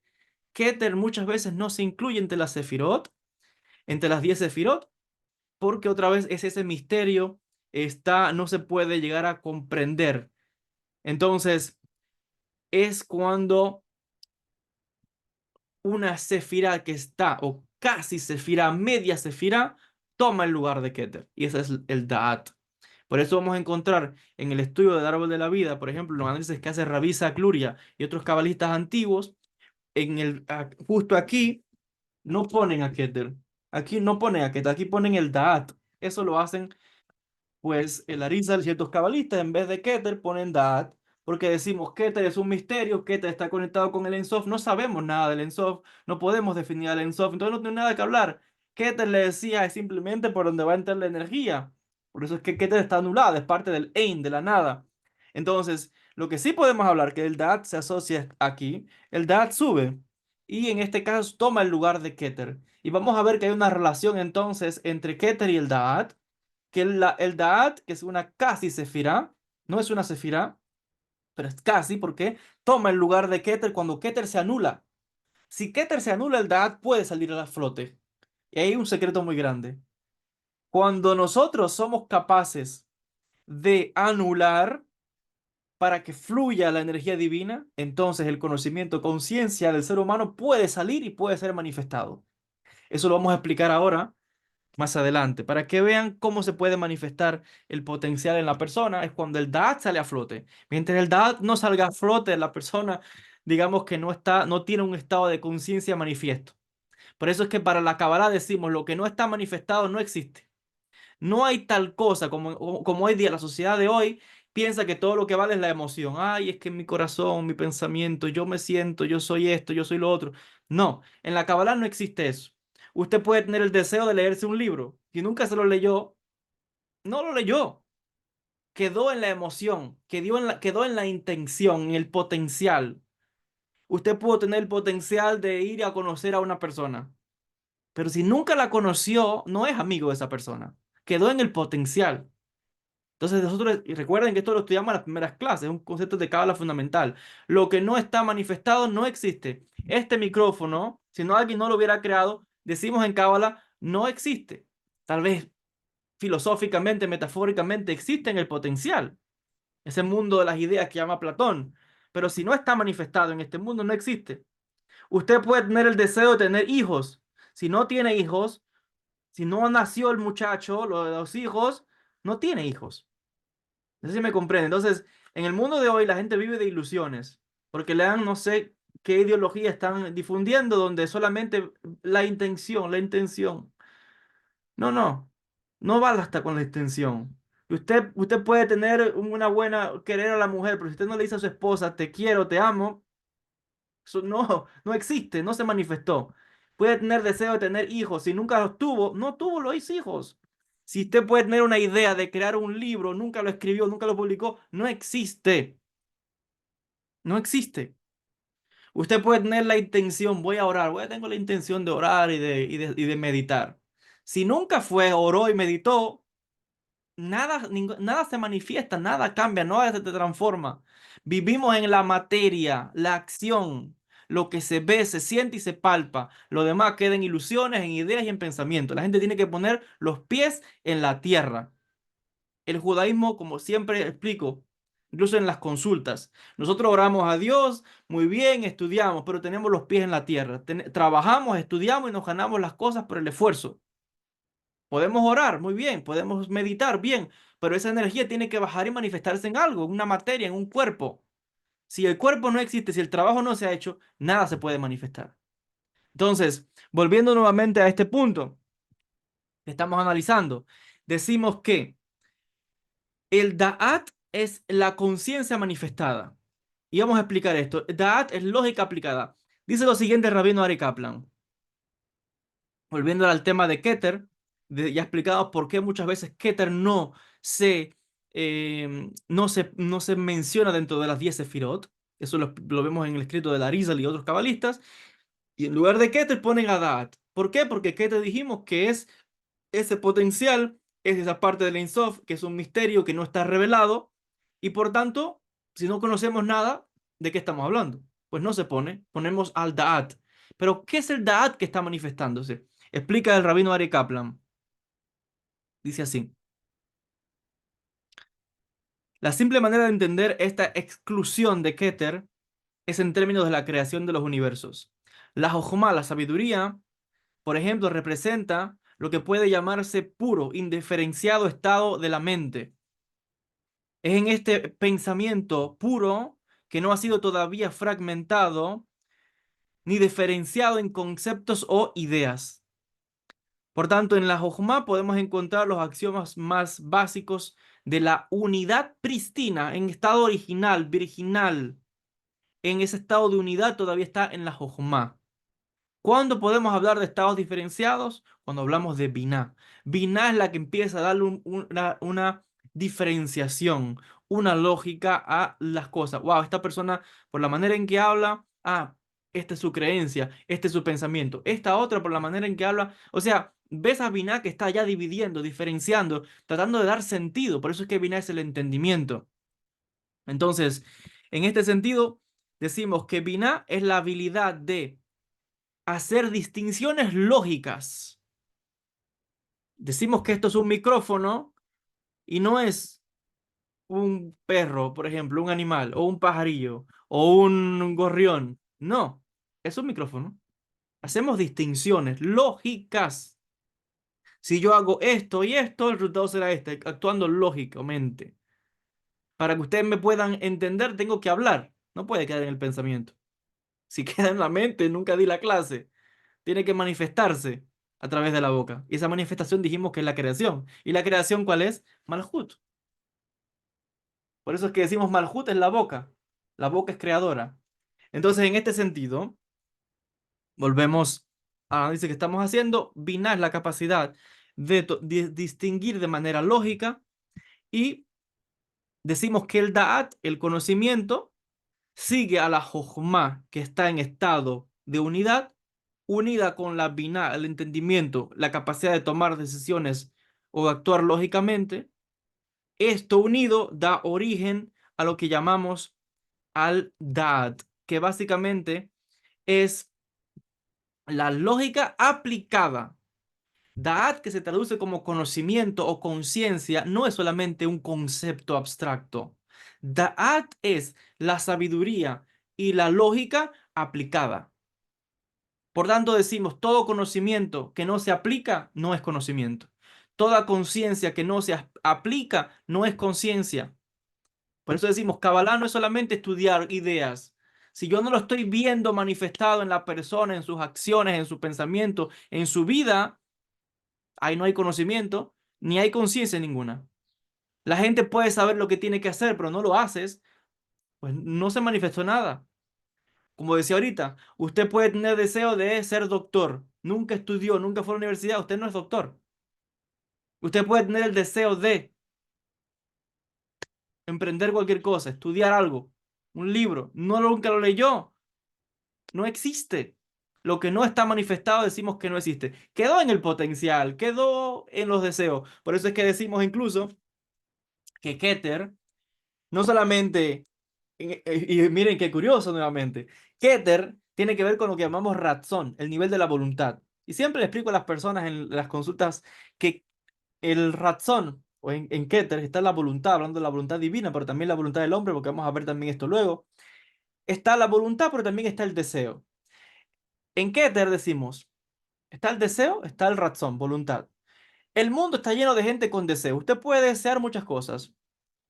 Keter muchas veces no se incluye entre las sefirot, entre las 10 sefirot, porque otra vez es ese misterio, no se puede llegar a comprender. Entonces, es cuando una sefirá que está, o casi sefirá, media sefirá, toma el lugar de Keter. Y ese es el Da'at. Por eso vamos a encontrar en el estudio del árbol de la vida, por ejemplo, los análisis que hace Rabbi Kluria y otros cabalistas antiguos, justo aquí no ponen a Keter. Aquí no ponen a Keter, aquí ponen el Da'at. Eso lo hacen pues el Arizal y ciertos cabalistas en vez de Keter ponen Da'at, porque decimos Keter es un misterio, Keter está conectado con el Ensof, no sabemos nada del Ensof, no podemos definir al Ensof, entonces no tiene nada que hablar. Keter le decía es simplemente por donde va a entrar la energía, por eso es que Keter está anulada, es parte del Ein, de la nada. Entonces, lo que sí podemos hablar, que el Da'at se asocia aquí, el Da'at sube, y en este caso toma el lugar de Keter. Y vamos a ver que hay una relación entonces entre Keter y el Da'at, que el Da'at, que es una casi sefirá, no es una sefirá, pero es casi porque toma el lugar de Keter cuando Keter se anula. Si Keter se anula, el Da'at puede salir a la flote. Y hay un secreto muy grande. Cuando nosotros somos capaces de anular para que fluya la energía divina, entonces el conocimiento, conciencia del ser humano puede salir y puede ser manifestado. Eso lo vamos a explicar ahora más adelante, para que vean cómo se puede manifestar el potencial en la persona, es cuando el Da'at sale a flote. Mientras el Da'at no salga a flote, la persona, digamos que no tiene un estado de conciencia manifiesto. Por eso es que para la Kabbalah decimos, lo que no está manifestado no existe. No hay tal cosa como hoy día, la sociedad de hoy piensa que todo lo que vale es la emoción. Ay, es que mi corazón, mi pensamiento, yo me siento, yo soy esto, yo soy lo otro. No, en la Kabbalah no existe eso. Usted puede tener el deseo de leerse un libro. Si nunca se lo leyó, no lo leyó. Quedó en la emoción, quedó en la intención, en el potencial. Usted pudo tener el potencial de ir a conocer a una persona, pero si nunca la conoció, no es amigo de esa persona. Quedó en el potencial. Entonces nosotros, y recuerden que esto lo estudiamos en las primeras clases, es un concepto de cábala fundamental. Lo que no está manifestado no existe. Este micrófono, si no alguien no lo hubiera creado, decimos en cábala, no existe. Tal vez filosóficamente, metafóricamente existe en el potencial, ese mundo de las ideas que llama Platón. Pero si no está manifestado en este mundo, no existe. Usted puede tener el deseo de tener hijos. Si no tiene hijos, si no nació el muchacho, los hijos, no tiene hijos. No sé si me comprende. Entonces, en el mundo de hoy la gente vive de ilusiones, porque le dan no sé qué ideología están difundiendo, donde solamente la intención. No, no, no basta con la intención. Usted puede tener una buena, querer a la mujer, pero si usted no le dice a su esposa, te quiero, te amo, eso no existe, no se manifestó. Puede tener deseo de tener hijos, si nunca los tuvo, no tuvo los hijos. Si usted puede tener una idea de crear un libro, nunca lo escribió, nunca lo publicó, no existe, no existe. Usted puede tener la intención, voy a orar, tengo la intención de orar y de meditar. Si nunca fue, oró y meditó, nada se manifiesta, nada cambia, nada se te transforma. Vivimos en la materia, la acción, lo que se ve, se siente y se palpa. Lo demás queda en ilusiones, en ideas y en pensamientos. La gente tiene que poner los pies en la tierra. El judaísmo, como siempre explico, incluso en las consultas, nosotros oramos a Dios, muy bien, estudiamos, pero tenemos los pies en la tierra. Trabajamos, estudiamos y nos ganamos las cosas por el esfuerzo. Podemos orar, muy bien, podemos meditar, bien, pero esa energía tiene que bajar y manifestarse en algo, en una materia, en un cuerpo. Si el cuerpo no existe, si el trabajo no se ha hecho, nada se puede manifestar. Entonces, volviendo nuevamente a este punto que estamos analizando, decimos que el Da'at es la conciencia manifestada. Y vamos a explicar esto. Da'at es lógica aplicada. Dice lo siguiente el Rabino Ari Kaplan. Volviendo al tema de Keter, ya explicado por qué muchas veces Keter no se menciona dentro de las 10 Sefirot. Eso lo vemos en el escrito de Arizal y otros cabalistas. Y en lugar de Keter ponen a Da'at. ¿Por qué? Porque Keter dijimos que es ese potencial, es esa parte del Ein Sof, que es un misterio que no está revelado. Y por tanto, si no conocemos nada, ¿de qué estamos hablando? Pues no se pone, ponemos al Da'at. Pero, ¿qué es el Da'at que está manifestándose? Explica el rabino Ari Kaplan. Dice así: la simple manera de entender esta exclusión de Keter es en términos de la creación de los universos. La Jochma, la sabiduría, por ejemplo, representa lo que puede llamarse puro, indiferenciado estado de la mente. Es en este pensamiento puro que no ha sido todavía fragmentado ni diferenciado en conceptos o ideas. Por tanto, en la Jojma podemos encontrar los axiomas más básicos de la unidad prístina en estado original, virginal. En ese estado de unidad todavía está en la Jojma. ¿Cuándo podemos hablar de estados diferenciados? Cuando hablamos de Binah. Binah es la que empieza a darle una diferenciación, una lógica a las cosas. Wow, esta persona, por la manera en que habla, esta es su creencia, este es su pensamiento. Esta otra, por la manera en que habla, o sea, ves a Binah que está ya dividiendo, diferenciando, tratando de dar sentido. Por eso es que Binah es el entendimiento. Entonces, en este sentido, decimos que Binah es la habilidad de hacer distinciones lógicas. Decimos que esto es un micrófono y no es un perro, por ejemplo, un animal, o un pajarillo, o un gorrión. No, es un micrófono. Hacemos distinciones lógicas. Si yo hago esto y esto, el resultado será este, actuando lógicamente. Para que ustedes me puedan entender, tengo que hablar. No puede quedar en el pensamiento. Si queda en la mente, nunca di la clase. Tiene que manifestarse a través de la boca. Y esa manifestación dijimos que es la creación. ¿Y la creación cuál es? Malhut. Por eso es que decimos Malhut es la boca. La boca es creadora. Entonces, en este sentido, volvemos al análisis que estamos haciendo. Binah es la capacidad de distinguir de manera lógica y decimos que el Da'at, el conocimiento, sigue a la Jochma que está en estado de unidad, unida con la Binah, el entendimiento, la capacidad de tomar decisiones o de actuar lógicamente. Esto unido da origen a lo que llamamos al Da'at, que básicamente es la lógica aplicada. Da'at, que se traduce como conocimiento o conciencia, no es solamente un concepto abstracto. Da'at es la sabiduría y la lógica aplicada. Por tanto, decimos, todo conocimiento que no se aplica no es conocimiento. Toda conciencia que no se aplica no es conciencia. Por eso decimos, Kabbalah no es solamente estudiar ideas. Si yo no lo estoy viendo manifestado en la persona, en sus acciones, en su pensamiento, en su vida, ahí no hay conocimiento, ni hay conciencia ninguna. La gente puede saber lo que tiene que hacer, pero no lo haces, pues no se manifestó nada. Como decía ahorita, usted puede tener deseo de ser doctor, nunca estudió, nunca fue a la universidad, usted no es doctor. Usted puede tener el deseo de emprender cualquier cosa, estudiar algo, un libro, no nunca lo leyó, no existe. Lo que no está manifestado decimos que no existe. Quedó en el potencial, quedó en los deseos. Por eso es que decimos incluso que Keter no solamente, y miren qué curioso nuevamente, Keter tiene que ver con lo que llamamos razón, el nivel de la voluntad. Y siempre le explico a las personas en las consultas que el razón, o en Keter, está la voluntad, hablando de la voluntad divina, pero también la voluntad del hombre, porque vamos a ver también esto luego. Está la voluntad, pero también está el deseo. En Keter decimos, está el deseo, está el razón, voluntad. El mundo está lleno de gente con deseo. Usted puede desear muchas cosas.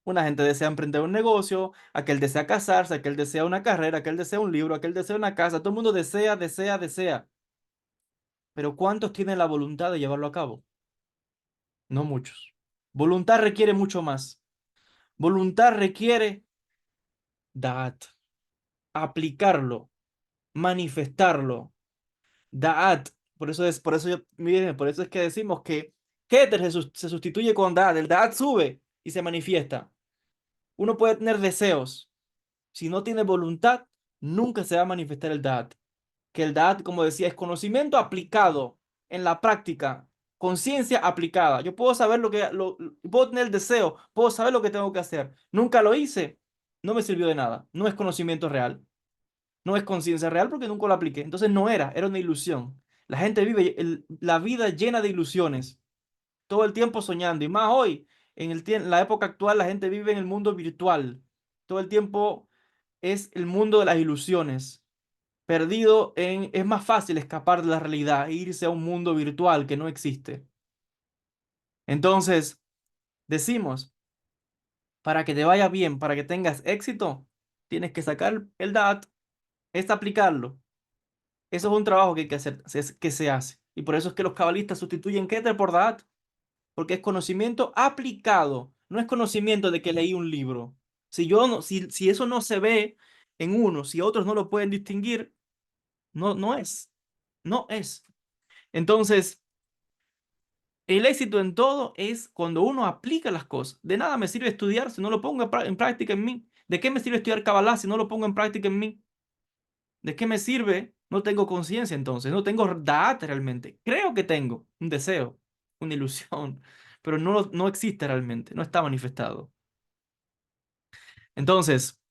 Una gente desea emprender un negocio, aquel desea casarse, aquel desea una carrera, aquel desea un libro, aquel desea una casa. Todo el mundo desea, desea, desea. Pero ¿cuántos tienen la voluntad de llevarlo a cabo? No muchos. Voluntad requiere mucho más. Voluntad requiere Da'at, aplicarlo, manifestarlo. Da'at. Miren, por eso es que decimos que Keter se sustituye con Da'at. El Da'at sube y se manifiesta. Uno puede tener deseos. Si no tiene voluntad, nunca se va a manifestar el Da'at. Que el Da'at, como decía, es conocimiento aplicado en la práctica, conciencia aplicada. Yo puedo saber puedo tener el deseo, puedo saber lo que tengo que hacer. Nunca lo hice, no me sirvió de nada. No es conocimiento real, no es conciencia real porque nunca lo apliqué. Entonces no era una ilusión. La gente vive la vida llena de ilusiones, todo el tiempo soñando. Y más hoy, en la época actual, la gente vive en el mundo virtual, todo el tiempo es el mundo de las ilusiones. Perdido en... Es más fácil escapar de la realidad e irse a un mundo virtual que no existe. Entonces, decimos, para que te vaya bien, para que tengas éxito, tienes que sacar el DAT, es aplicarlo. Eso es un trabajo que hay que hacer, que se hace. Y por eso es que los cabalistas sustituyen Keter por DAT, porque es conocimiento aplicado, no es conocimiento de que leí un libro. Si yo no, si eso no se ve en uno, si otros no lo pueden distinguir, no es. No es. Entonces, el éxito en todo es cuando uno aplica las cosas. De nada me sirve estudiar si no lo pongo en práctica en mí. ¿De qué me sirve estudiar Kabbalah si no lo pongo en práctica en mí? ¿De qué me sirve? No tengo conciencia entonces, no tengo da'at realmente. Creo que tengo un deseo, una ilusión, pero no existe realmente, no está manifestado. Entonces,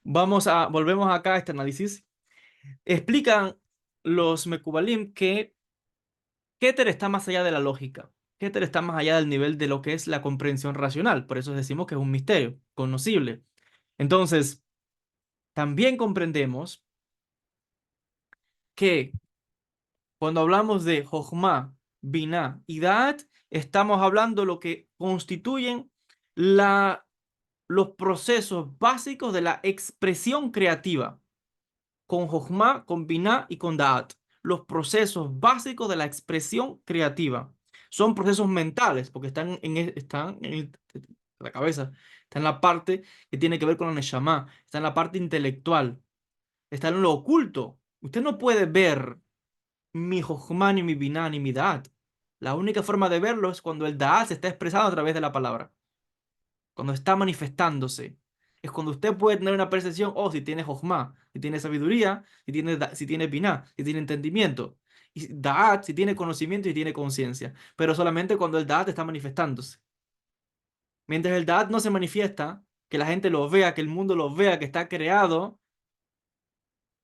volvemos acá a este análisis. Explican los Mekubalim que Keter está más allá de la lógica. Keter está más allá del nivel de lo que es la comprensión racional. Por eso decimos que es un misterio, conocible. Entonces, también comprendemos que cuando hablamos de Jochma, Binah y Da'at, estamos hablando de lo que constituyen los procesos básicos de la expresión creativa, con Jochma, con Binah y con Da'at. Los procesos básicos de la expresión creativa. Son procesos mentales, porque están en la cabeza, está en la parte que tiene que ver con la Neshama, está en la parte intelectual, está en lo oculto. Usted no puede ver mi Jochma, ni mi Binah, ni mi Da'at. La única forma de verlo es cuando el Da'at se está expresando a través de la palabra, cuando está manifestándose. Es cuando usted puede tener una percepción, oh, si tiene Jochma, si tiene sabiduría, si tiene Binah, si tiene entendimiento. Y Da'at, si tiene conocimiento y tiene conciencia. Pero solamente cuando el Da'at está manifestándose. Mientras el Da'at no se manifiesta, que la gente lo vea, que el mundo lo vea, que está creado,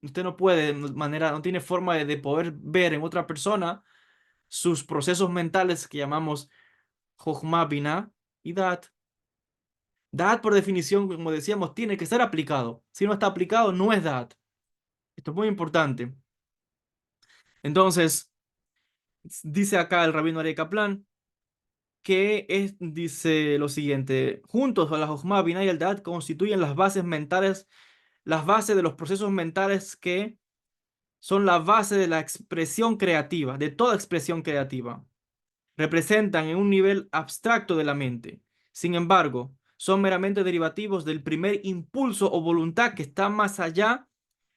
usted no puede, no tiene forma de poder ver en otra persona sus procesos mentales que llamamos Jochma, Binah y Da'at. Da'at, por definición, como decíamos, tiene que ser aplicado. Si no está aplicado, no es Da'at. Esto es muy importante. Entonces, dice acá el rabino Aryeh Kaplan dice lo siguiente: juntos a la Jochma, Binah y el Da'at constituyen las bases mentales, las bases de los procesos mentales que son la base de la expresión creativa, de toda expresión creativa. Representan en un nivel abstracto de la mente. Sin embargo, son meramente derivativos del primer impulso o voluntad que está más allá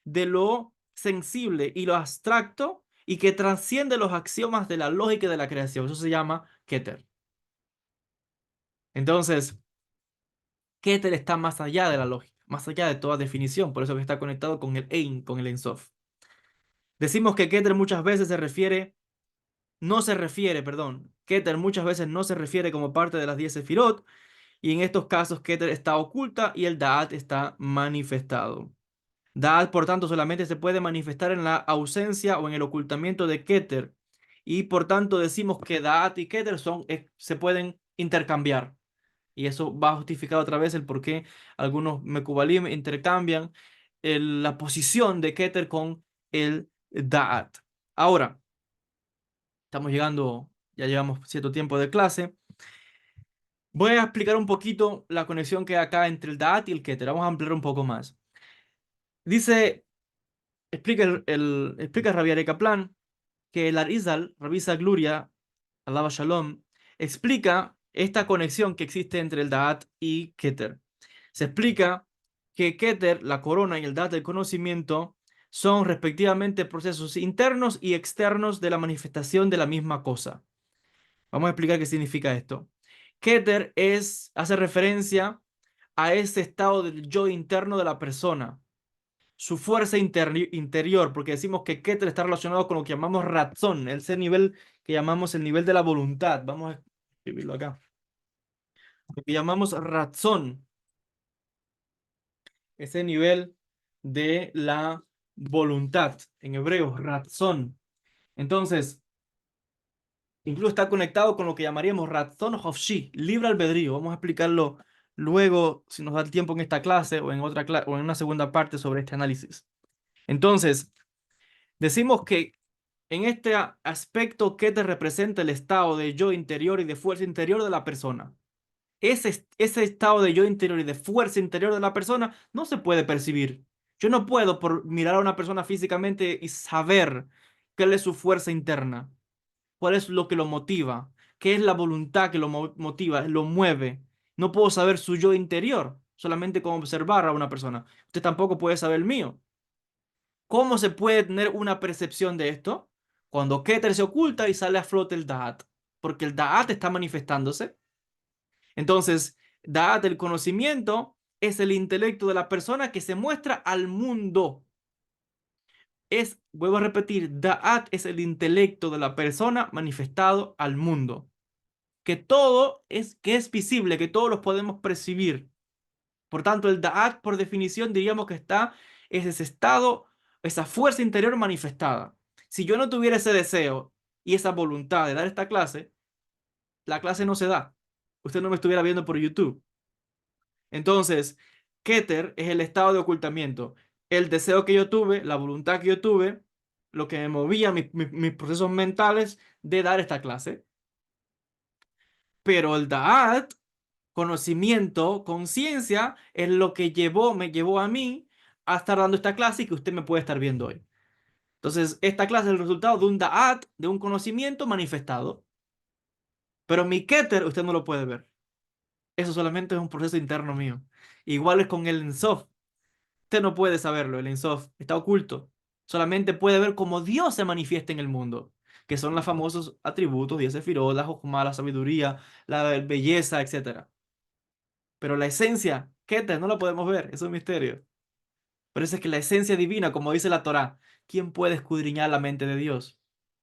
de lo sensible y lo abstracto y que trasciende los axiomas de la lógica y de la creación. Eso se llama Keter. Entonces, Keter está más allá de la lógica, más allá de toda definición, por eso que está conectado con el Ein, con el Ein Sof. Decimos que Keter muchas veces perdón, Keter muchas veces no se refiere como parte de las 10 Sefirot, y en estos casos Keter está oculta y el Da'at está manifestado. Da'at, por tanto, solamente se puede manifestar en la ausencia o en el ocultamiento de Keter, y por tanto decimos que Da'at y Keter se pueden intercambiar. Y eso va a justificar otra vez el por qué algunos Mekubalim intercambian la posición de Keter con el Da'at. Ahora, ya llevamos cierto tiempo de clase. Voy a explicar un poquito la conexión que hay acá entre el Da'at y el Keter. Vamos a ampliar un poco más. Dice, explica Rabbi Aryeh Kaplan que el Arizal, Rabbi Gluria, Alaba Shalom, explica esta conexión que existe entre el Da'at y Keter. Se explica que Keter, la corona, y el Da'at, el conocimiento, son respectivamente procesos internos y externos de la manifestación de la misma cosa. Vamos a explicar qué significa esto. Keter hace referencia a ese estado del yo interno de la persona, su fuerza interior, porque decimos que Keter está relacionado con lo que llamamos razón, ese nivel que llamamos el nivel de la voluntad. Vamos a escribirlo acá. Lo que llamamos razón, ese nivel de la voluntad, en hebreo, razón. Entonces, incluso está conectado con lo que llamaríamos razón hofshi, libre albedrío. Vamos a explicarlo luego, si nos da el tiempo en esta clase o en otra o en una segunda parte sobre este análisis. Entonces, decimos que en este aspecto que te representa el estado de yo interior y de fuerza interior de la persona. Ese estado de yo interior y de fuerza interior de la persona no se puede percibir. Yo no puedo por mirar a una persona físicamente y saber cuál es su fuerza interna, cuál es lo que lo motiva, qué es la voluntad que lo motiva, lo mueve. No puedo saber su yo interior, solamente con observar a una persona. Usted tampoco puede saber el mío. ¿Cómo se puede tener una percepción de esto? Cuando Keter se oculta y sale a flote el Da'at, porque el Da'at está manifestándose. Entonces, Da'at, el conocimiento, es el intelecto de la persona que se muestra al mundo. Vuelvo a repetir, Da'at es el intelecto de la persona manifestado al mundo. Que es visible, que todos los podemos percibir. Por tanto, el Da'at, por definición, diríamos que es ese estado, esa fuerza interior manifestada. Si yo no tuviera ese deseo y esa voluntad de dar esta clase, la clase no se da. Usted no me estuviera viendo por YouTube. Entonces, Keter es el estado de ocultamiento. El deseo que yo tuve, la voluntad que yo tuve, lo que me movía, mis procesos mentales de dar esta clase. Pero el Da'at, conocimiento, conciencia, es lo que me llevó a mí a estar dando esta clase y que usted me puede estar viendo hoy. Entonces, esta clase es el resultado de un Da'at, de un conocimiento manifestado. Pero mi Keter usted no lo puede ver. Eso solamente es un proceso interno mío. Igual es con el Ensof. Usted no puede saberlo, el Ensof está oculto. Solamente puede ver cómo Dios se manifiesta en el mundo, que son los famosos atributos, 10 sefirot, la jokma, la sabiduría, la belleza, etcétera. Pero la esencia, Keter, no la podemos ver, es un misterio. Por eso es que la esencia divina, como dice la Torá, ¿quién puede escudriñar la mente de Dios?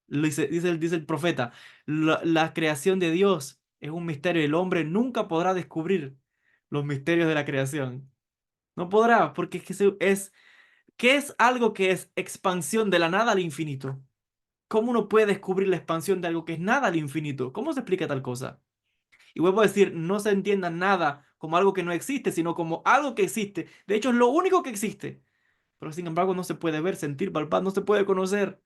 Dice el profeta, la creación de Dios es un misterio y el hombre nunca podrá descubrir los misterios de la creación. No podrá, porque ¿qué es algo que es expansión de la nada al infinito? ¿Cómo uno puede descubrir la expansión de algo que es nada al infinito? ¿Cómo se explica tal cosa? Y vuelvo a decir, no se entienda nada como algo que no existe, sino como algo que existe. De hecho, es lo único que existe. Pero sin embargo, no se puede ver, sentir, palpar, no se puede conocer.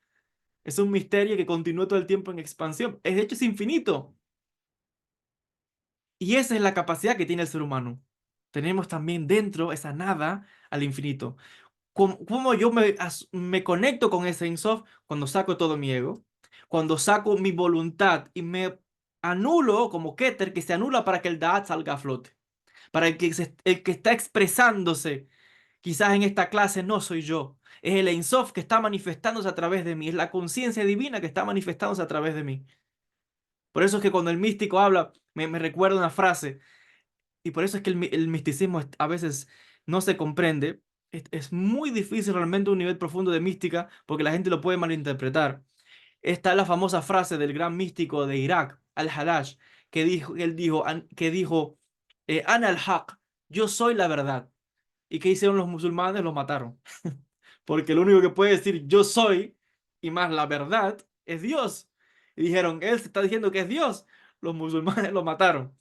Es un misterio que continúa todo el tiempo en expansión. De hecho, es infinito. Y esa es la capacidad que tiene el ser humano. Tenemos también dentro esa nada al infinito. ¿Cómo yo me conecto con ese Insof? Cuando saco todo mi ego, cuando saco mi voluntad y me anulo como Keter, que se anula para que el Da'at salga a flote. Para el que está expresándose, quizás en esta clase no soy yo. Es el Ein Sof que está manifestándose a través de mí. Es la conciencia divina que está manifestándose a través de mí. Por eso es que cuando el místico habla, me recuerda una frase. Y por eso es que el misticismo a veces no se comprende. Es muy difícil realmente un nivel profundo de mística porque la gente lo puede malinterpretar. Está la famosa frase del gran místico de Irak, Al-Halash, que dijo, Ana al-Haq, yo soy la verdad. ¿Y qué hicieron los musulmanes? Los mataron. Porque lo único que puede decir yo soy y más la verdad es Dios. Y dijeron, él se está diciendo que es Dios. Los musulmanes lo mataron.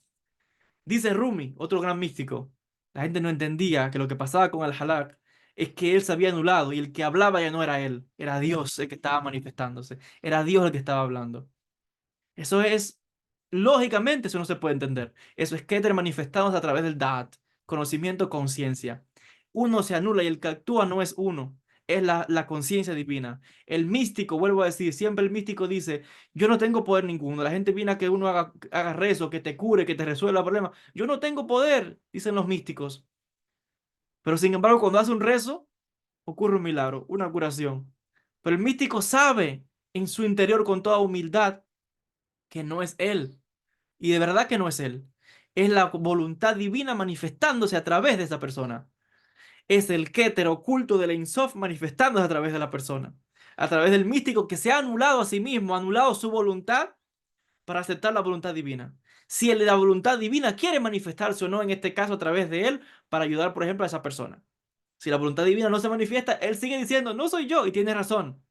Dice Rumi, otro gran místico. La gente no entendía que lo que pasaba con Al-Halak es que él se había anulado y el que hablaba ya no era él, era Dios el que estaba manifestándose, era Dios el que estaba hablando. Eso es, lógicamente, eso no se puede entender. Eso es Keter manifestados a través del Da'at, conocimiento, conciencia. Uno se anula y el que actúa no es uno, es la conciencia divina. El místico, vuelvo a decir, siempre el místico dice, yo no tengo poder ninguno. La gente viene a que uno haga rezo, que te cure, que te resuelva problemas. Yo no tengo poder, dicen los místicos. Pero sin embargo, cuando hace un rezo, ocurre un milagro, una curación. Pero el místico sabe en su interior con toda humildad que no es él. Y de verdad que no es él. Es la voluntad divina manifestándose a través de esa persona. Es el Keter oculto del Ein Sof manifestándose a través de la persona. A través del místico que se ha anulado a sí mismo, ha anulado su voluntad para aceptar la voluntad divina. Si la voluntad divina quiere manifestarse o no, en este caso a través de él, para ayudar, por ejemplo, a esa persona. Si la voluntad divina no se manifiesta, él sigue diciendo, no soy yo, y tiene razón.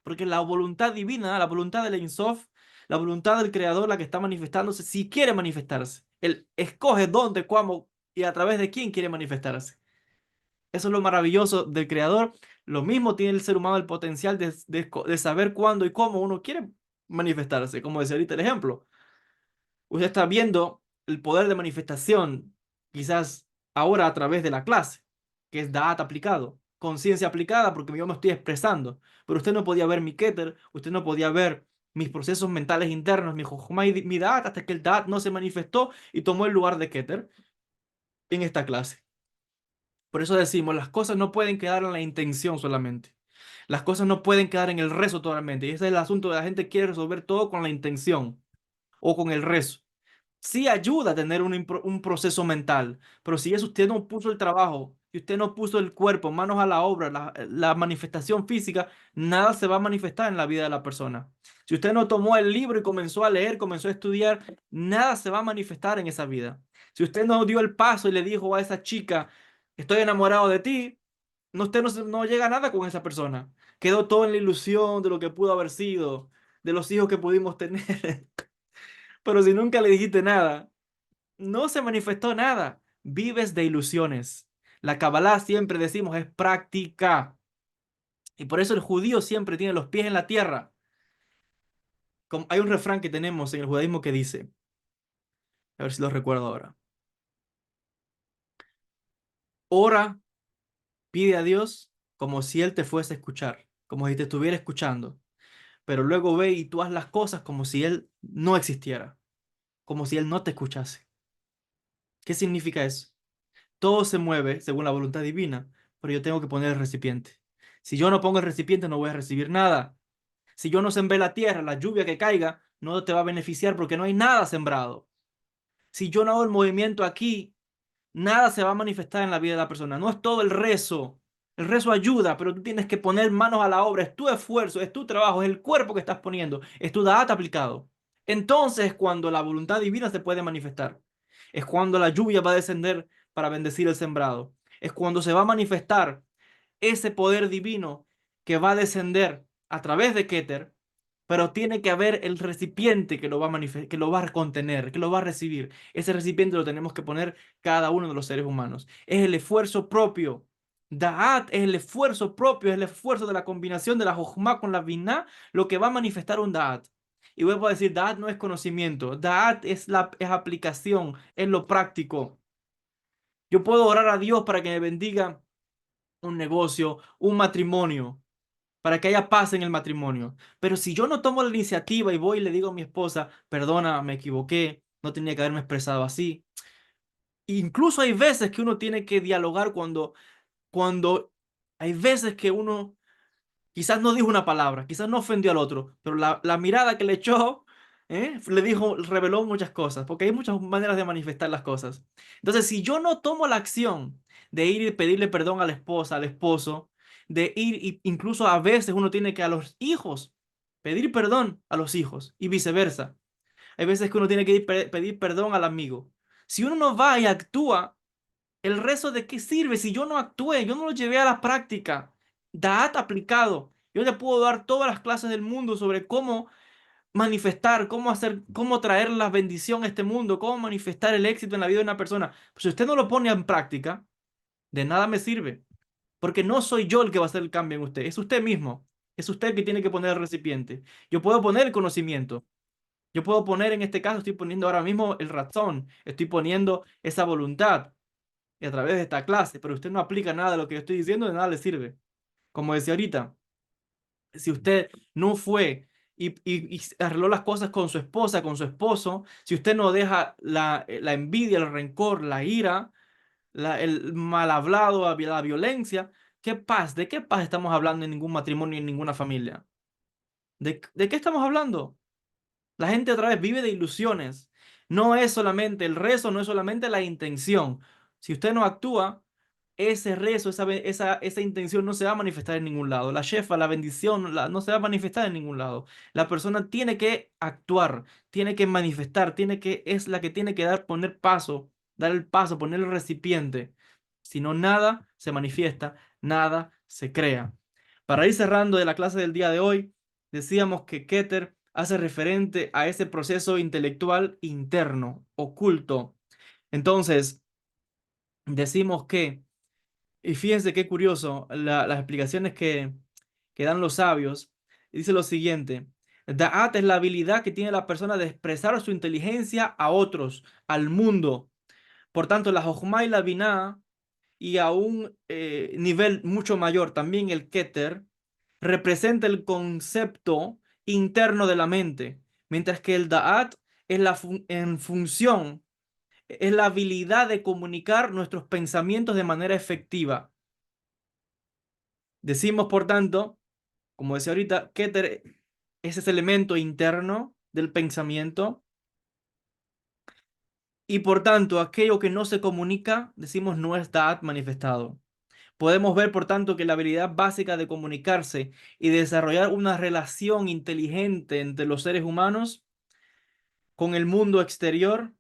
Porque la voluntad divina, la voluntad del Ein Sof, la voluntad del Creador, la que está manifestándose, si quiere manifestarse. Él escoge dónde, cómo y a través de quién quiere manifestarse. Eso es lo maravilloso del creador. Lo mismo tiene el ser humano el potencial de saber cuándo y cómo uno quiere manifestarse. Como decía ahorita el ejemplo. Usted está viendo el poder de manifestación, quizás ahora a través de la clase, que es Da'at aplicado, conciencia aplicada, porque yo me estoy expresando. Pero usted no podía ver mi Keter, usted no podía ver mis procesos mentales internos, mi Jochma y mi Da'at, hasta que el Da'at no se manifestó y tomó el lugar de Keter en esta clase. Por eso decimos, las cosas no pueden quedar en la intención solamente. Las cosas no pueden quedar en el rezo totalmente. Y ese es el asunto de la gente quiere resolver todo con la intención o con el rezo. Sí ayuda a tener un proceso mental, pero si es usted no puso el trabajo, si usted no puso el cuerpo, manos a la obra, la manifestación física, nada se va a manifestar en la vida de la persona. Si usted no tomó el libro y comenzó a leer, comenzó a estudiar, nada se va a manifestar en esa vida. Si usted no dio el paso y le dijo a esa chica, estoy enamorado de ti, no, usted no llega a nada con esa persona. Quedó todo en la ilusión de lo que pudo haber sido, de los hijos que pudimos tener. Pero si nunca le dijiste nada, no se manifestó nada. Vives de ilusiones. La Kabbalah siempre decimos es práctica. Y por eso el judío siempre tiene los pies en la tierra. Hay un refrán que tenemos en el judaísmo que dice, a ver si lo recuerdo ahora. Ora, pide a Dios como si Él te fuese a escuchar, como si te estuviera escuchando. Pero luego ve y tú haz las cosas como si Él no existiera, como si Él no te escuchase. ¿Qué significa eso? Todo se mueve según la voluntad divina, pero yo tengo que poner el recipiente. Si yo no pongo el recipiente, no voy a recibir nada. Si yo no sembré la tierra, la lluvia que caiga no te va a beneficiar porque no hay nada sembrado. Si yo no hago el movimiento aquí, nada se va a manifestar en la vida de la persona. No es todo el rezo. El rezo ayuda, pero tú tienes que poner manos a la obra. Es tu esfuerzo, es tu trabajo, es el cuerpo que estás poniendo, es tu data aplicado. Entonces, cuando la voluntad divina se puede manifestar, es cuando la lluvia va a descender para bendecir el sembrado. Es cuando se va a manifestar ese poder divino que va a descender a través de Keter, pero tiene que haber el recipiente que lo va a que lo va a contener, que lo va a recibir. Ese recipiente lo tenemos que poner cada uno de los seres humanos. Es el esfuerzo propio. Da'at es el esfuerzo propio, es el esfuerzo de la combinación de la Jochma con la Binah, lo que va a manifestar un Da'at. Y vuelvo a decir, Da'at no es conocimiento, Da'at es aplicación, es lo práctico. Yo puedo orar a Dios para que me bendiga un negocio, un matrimonio, para que haya paz en el matrimonio. Pero si yo no tomo la iniciativa y voy y le digo a mi esposa, perdona, me equivoqué, no tenía que haberme expresado así. Incluso hay veces que uno tiene que dialogar cuando hay veces que uno quizás no dijo una palabra, quizás no ofendió al otro, pero la mirada que le echó, le dijo, reveló muchas cosas, porque hay muchas maneras de manifestar las cosas. Entonces, si yo no tomo la acción de ir y pedirle perdón a la esposa, al esposo, de ir, y incluso a veces uno tiene que a los hijos pedir perdón a los hijos y viceversa. Hay veces que uno tiene que ir pedir perdón al amigo. Si uno no va y actúa, ¿el rezo de qué sirve si yo no actué? Yo no lo llevé a la práctica. Da'at aplicado. Yo te puedo dar todas las clases del mundo sobre cómo manifestar, cómo hacer, cómo traer la bendición a este mundo, cómo manifestar el éxito en la vida de una persona. Pero si usted no lo pone en práctica, de nada me sirve. Porque no soy yo el que va a hacer el cambio en usted, es usted mismo. Es usted el que tiene que poner el recipiente. Yo puedo poner el conocimiento. Yo puedo poner, en este caso, estoy poniendo ahora mismo el razón. Estoy poniendo esa voluntad y a través de esta clase, pero usted no aplica nada de lo que yo estoy diciendo, de nada le sirve. Como decía ahorita, si usted no fue y arregló las cosas con su esposa, con su esposo, si usted no deja la envidia, el rencor, la ira, el mal hablado, la violencia, ¿qué paz? ¿De qué paz estamos hablando en ningún matrimonio, en ninguna familia? ¿De qué estamos hablando? La gente otra vez vive de ilusiones. No es solamente el rezo, no es solamente la intención. Si usted no actúa, ese rezo, esa intención no se va a manifestar en ningún lado. La shefa, la bendición, no se va a manifestar en ningún lado. La persona tiene que actuar, tiene que manifestar, es la que tiene que poner paso, dar el paso, poner el recipiente. Si no, nada se manifiesta, nada se crea. Para ir cerrando de la clase del día de hoy, decíamos que Keter hace referente a ese proceso intelectual interno, oculto. Entonces, decimos que, y fíjense qué curioso, las explicaciones que dan los sabios, dice lo siguiente: Da'at es la habilidad que tiene la persona de expresar su inteligencia a otros, al mundo. Por tanto, la Jochma y la Binah, y a un nivel mucho mayor, también el Keter, representa el concepto interno de la mente, mientras que el Da'at es en función, es la habilidad de comunicar nuestros pensamientos de manera efectiva. Decimos, por tanto, como decía ahorita, Keter es ese elemento interno del pensamiento y por tanto aquello que no se comunica, decimos, no es Da'at manifestado. Podemos ver, por tanto, que la habilidad básica de comunicarse y desarrollar una relación inteligente entre los seres humanos con el mundo exterior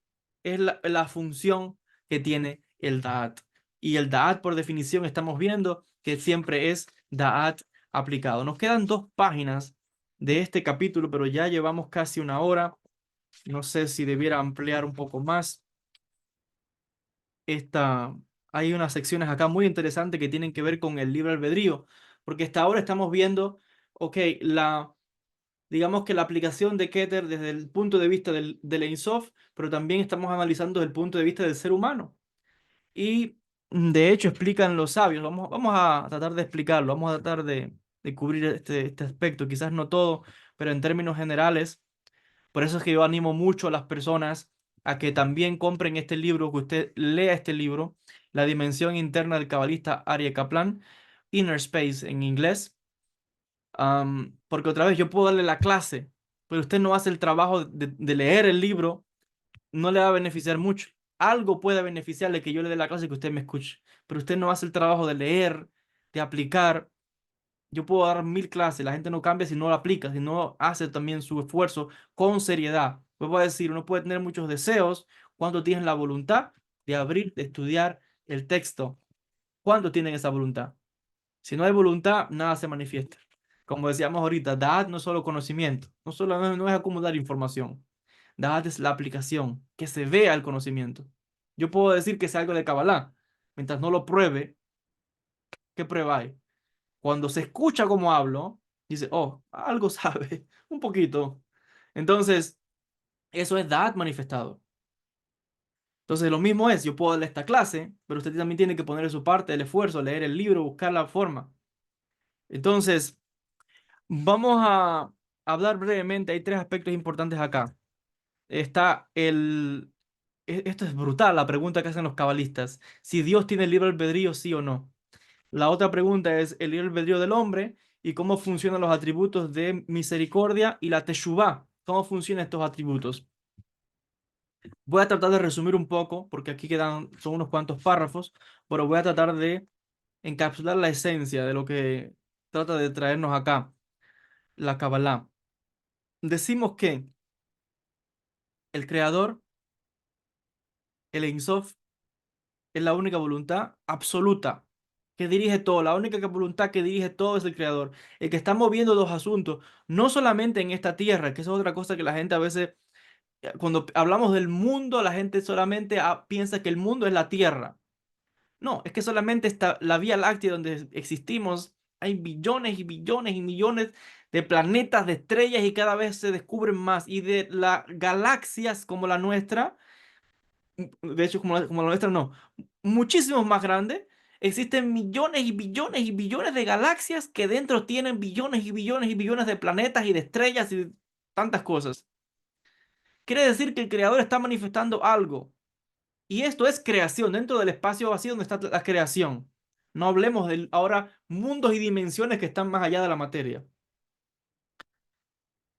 es la función que tiene el Da'at. Y el Da'at, por definición, estamos viendo que siempre es Da'at aplicado. Nos quedan 2 páginas de este capítulo, pero ya llevamos casi una hora. No sé si debiera ampliar un poco más. Esta, hay unas secciones acá muy interesantes que tienen que ver con el libre albedrío, porque hasta ahora estamos viendo, ok, digamos que la aplicación de Keter desde el punto de vista del Ein Sof, pero también estamos analizando desde el punto de vista del ser humano. Y de hecho explican los sabios, vamos a tratar de explicarlo, vamos a tratar de cubrir este aspecto, quizás no todo, pero en términos generales. Por eso es que yo animo mucho a las personas a que también compren este libro, que usted lea este libro, La dimensión interna del cabalista Aryeh Kaplan, Inner Space en inglés. Porque otra vez yo puedo darle la clase, pero usted no hace el trabajo de leer el libro, no le va a beneficiar mucho. Algo puede beneficiarle que yo le dé la clase y que usted me escuche, pero usted no hace el trabajo de leer, de aplicar. Yo puedo dar 1000 clases, la gente no cambia si no lo aplica, si no hace también su esfuerzo con seriedad. Vuelvo a decir, uno puede tener muchos deseos cuando tienes la voluntad de abrir, de estudiar el texto. ¿Cuándo tienen esa voluntad? Si no hay voluntad, nada se manifiesta. Como decíamos ahorita, Da'at no es solo conocimiento, no es acumular información. Da'at es la aplicación, que se vea el conocimiento. Yo puedo decir que sé algo de Kabbalah, mientras no lo pruebe, ¿qué prueba hay? Cuando se escucha como hablo, dice, oh, algo sabe, un poquito. Entonces, eso es Da'at manifestado. Entonces, lo mismo es, yo puedo darle esta clase, pero usted también tiene que poner de su parte el esfuerzo, leer el libro, buscar la forma. Entonces, vamos a hablar brevemente. Hay 3 aspectos importantes acá. Está esto es brutal, la pregunta que hacen los cabalistas. Si Dios tiene libre albedrío, sí o no. La otra pregunta es el libre albedrío del hombre y cómo funcionan los atributos de misericordia y la teshuvá. ¿Cómo funcionan estos atributos? Voy a tratar de resumir un poco, porque aquí son unos cuantos párrafos, pero voy a tratar de encapsular la esencia de lo que trata de traernos acá, la Kabbalah. Decimos que el creador, el Ein Sof, es la única voluntad absoluta que dirige todo. La única voluntad que dirige todo es el creador. El que está moviendo los asuntos, no solamente en esta tierra, que eso es otra cosa que la gente a veces, cuando hablamos del mundo, la gente solamente piensa que el mundo es la tierra. No, es que solamente está la Vía Láctea donde existimos. Hay billones y billones y millones de planetas, de estrellas y cada vez se descubren más. Y de las galaxias como la nuestra, de hecho como la nuestra no, muchísimos más grandes, existen millones y billones y billones de galaxias que dentro tienen billones y billones y billones de planetas y de estrellas y de tantas cosas. Quiere decir que el creador está manifestando algo. Y esto es creación, dentro del espacio vacío donde está la creación. No hablemos de ahora mundos y dimensiones que están más allá de la materia.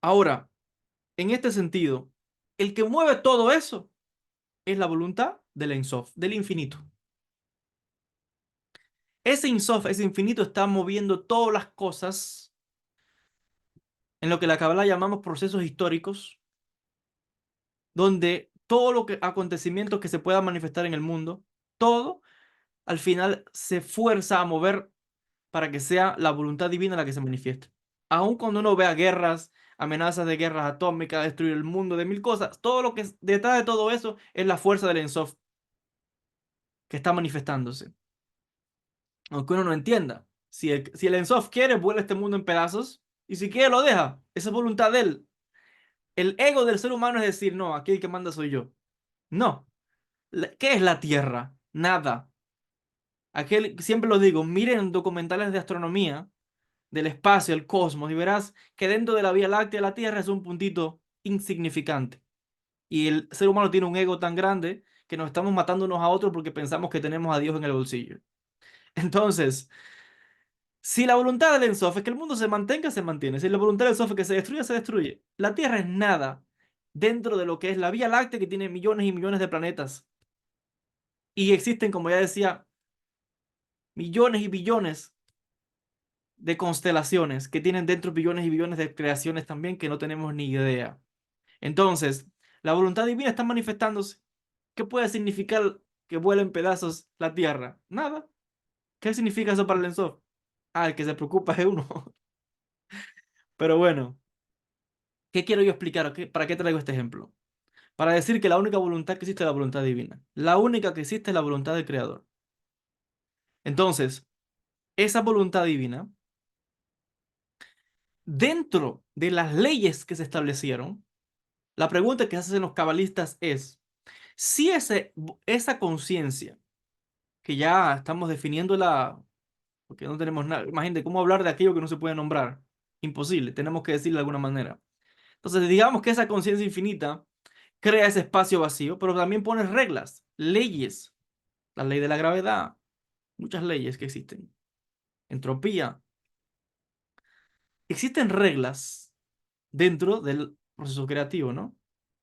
Ahora, en este sentido, el que mueve todo eso es la voluntad del Ein Sof, del infinito. Ese Ein Sof, ese infinito, está moviendo todas las cosas en lo que la Kabbalah llamamos procesos históricos, donde todo lo que acontecimientos que se pueda manifestar en el mundo, todo al final se fuerza a mover para que sea la voluntad divina la que se manifieste. Aun cuando uno vea guerras, amenazas de guerras atómicas, destruir el mundo, de 1000 cosas, todo lo que es detrás de todo eso es la fuerza del Ensof. que está manifestándose. Aunque uno no entienda. Si el Ensof quiere, vuela este mundo en pedazos. Y si quiere, lo deja. Esa es voluntad de él. El ego del ser humano es decir, no, aquí el que manda soy yo. No. ¿Qué es la Tierra? Nada. Siempre lo digo, miren documentales de astronomía, del espacio, el cosmos, y verás que dentro de la Vía Láctea la Tierra es un puntito insignificante. Y el ser humano tiene un ego tan grande que nos estamos matando unos a otros porque pensamos que tenemos a Dios en el bolsillo. Entonces, si la voluntad del Ensof es que el mundo se mantenga, se mantiene. Si la voluntad del Ensof es que se destruya, se destruye. La Tierra es nada dentro de lo que es la Vía Láctea, que tiene millones y millones de planetas. Y existen, como ya decía, millones y billones de constelaciones que tienen dentro billones y billones de creaciones también que no tenemos ni idea. Entonces, la voluntad divina está manifestándose. ¿Qué puede significar que vuela en pedazos la Tierra? Nada. ¿Qué significa eso para el Ensof? Ah, el que se preocupa es uno. Pero bueno, ¿qué quiero yo explicar? ¿Para qué traigo este ejemplo? Para decir que la única voluntad que existe es la voluntad divina. La única que existe es la voluntad del Creador. Entonces, esa voluntad divina, dentro de las leyes que se establecieron, la pregunta que se hacen los cabalistas es, si esa conciencia, que ya estamos definiéndola, porque no tenemos nada, imagínate, ¿cómo hablar de aquello que no se puede nombrar? Imposible, tenemos que decirlo de alguna manera. Entonces, digamos que esa conciencia infinita crea ese espacio vacío, pero también pone reglas, leyes, la ley de la gravedad, muchas leyes que existen, entropía. Existen reglas dentro del proceso creativo, ¿no?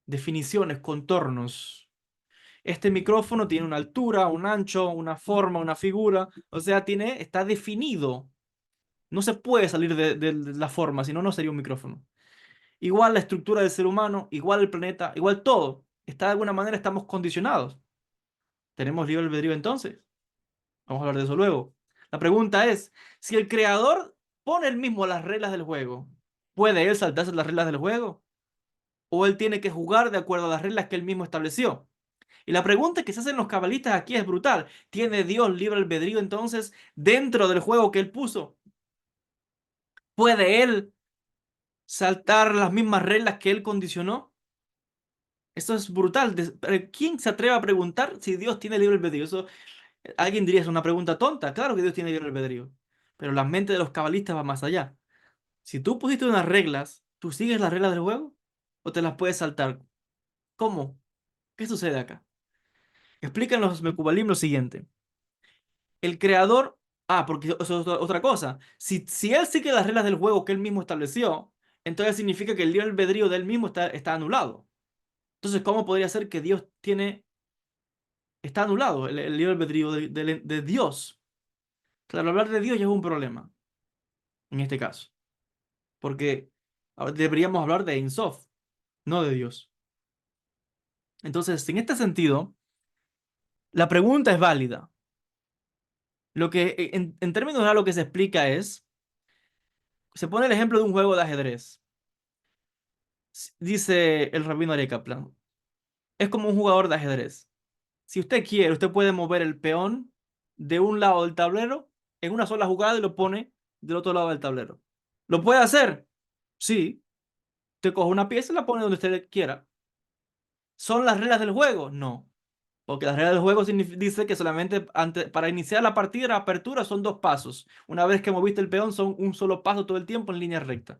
Definiciones, contornos. Este micrófono tiene una altura, un ancho, una forma, una figura, o sea, está definido. No se puede salir de la forma, si no, no sería un micrófono. Igual la estructura del ser humano, igual el planeta, igual todo. Está de alguna manera, estamos condicionados. ¿Tenemos libre albedrío entonces? Vamos a hablar de eso luego. La pregunta es, si el creador pone él mismo las reglas del juego, ¿puede él saltarse las reglas del juego? ¿O él tiene que jugar de acuerdo a las reglas que él mismo estableció? Y la pregunta que se hacen los cabalistas aquí es brutal. ¿Tiene Dios libre albedrío entonces dentro del juego que él puso? ¿Puede él saltar las mismas reglas que él condicionó? Esto es brutal. ¿Quién se atreve a preguntar si Dios tiene libre albedrío? Alguien diría, es una pregunta tonta. Claro que Dios tiene libre albedrío. Pero la mente de los cabalistas va más allá. Si tú pusiste unas reglas, ¿tú sigues las reglas del juego? ¿O te las puedes saltar? ¿Cómo? ¿Qué sucede acá? Explican los Mecubalim lo siguiente. El creador... Ah, porque eso es otra cosa. Si él sigue las reglas del juego que él mismo estableció, entonces significa que el libre albedrío de él mismo está anulado. Entonces, ¿cómo podría ser que está anulado, el libre albedrío de Dios? Claro, hablar de Dios ya es un problema, en este caso. Porque ahora deberíamos hablar de Ein Sof, no de Dios. Entonces, en este sentido, la pregunta es válida. En términos de lo que se explica se pone el ejemplo de un juego de ajedrez. Dice el rabino Ari Kaplan, es como un jugador de ajedrez. Si usted quiere, usted puede mover el peón de un lado del tablero en una sola jugada y lo pone del otro lado del tablero. ¿Lo puede hacer? Sí. Usted coge una pieza y la pone donde usted quiera. ¿Son las reglas del juego? No. Porque las reglas del juego dice que solamente para iniciar la partida, la apertura son dos pasos. Una vez que moviste el peón, son un solo paso todo el tiempo en línea recta.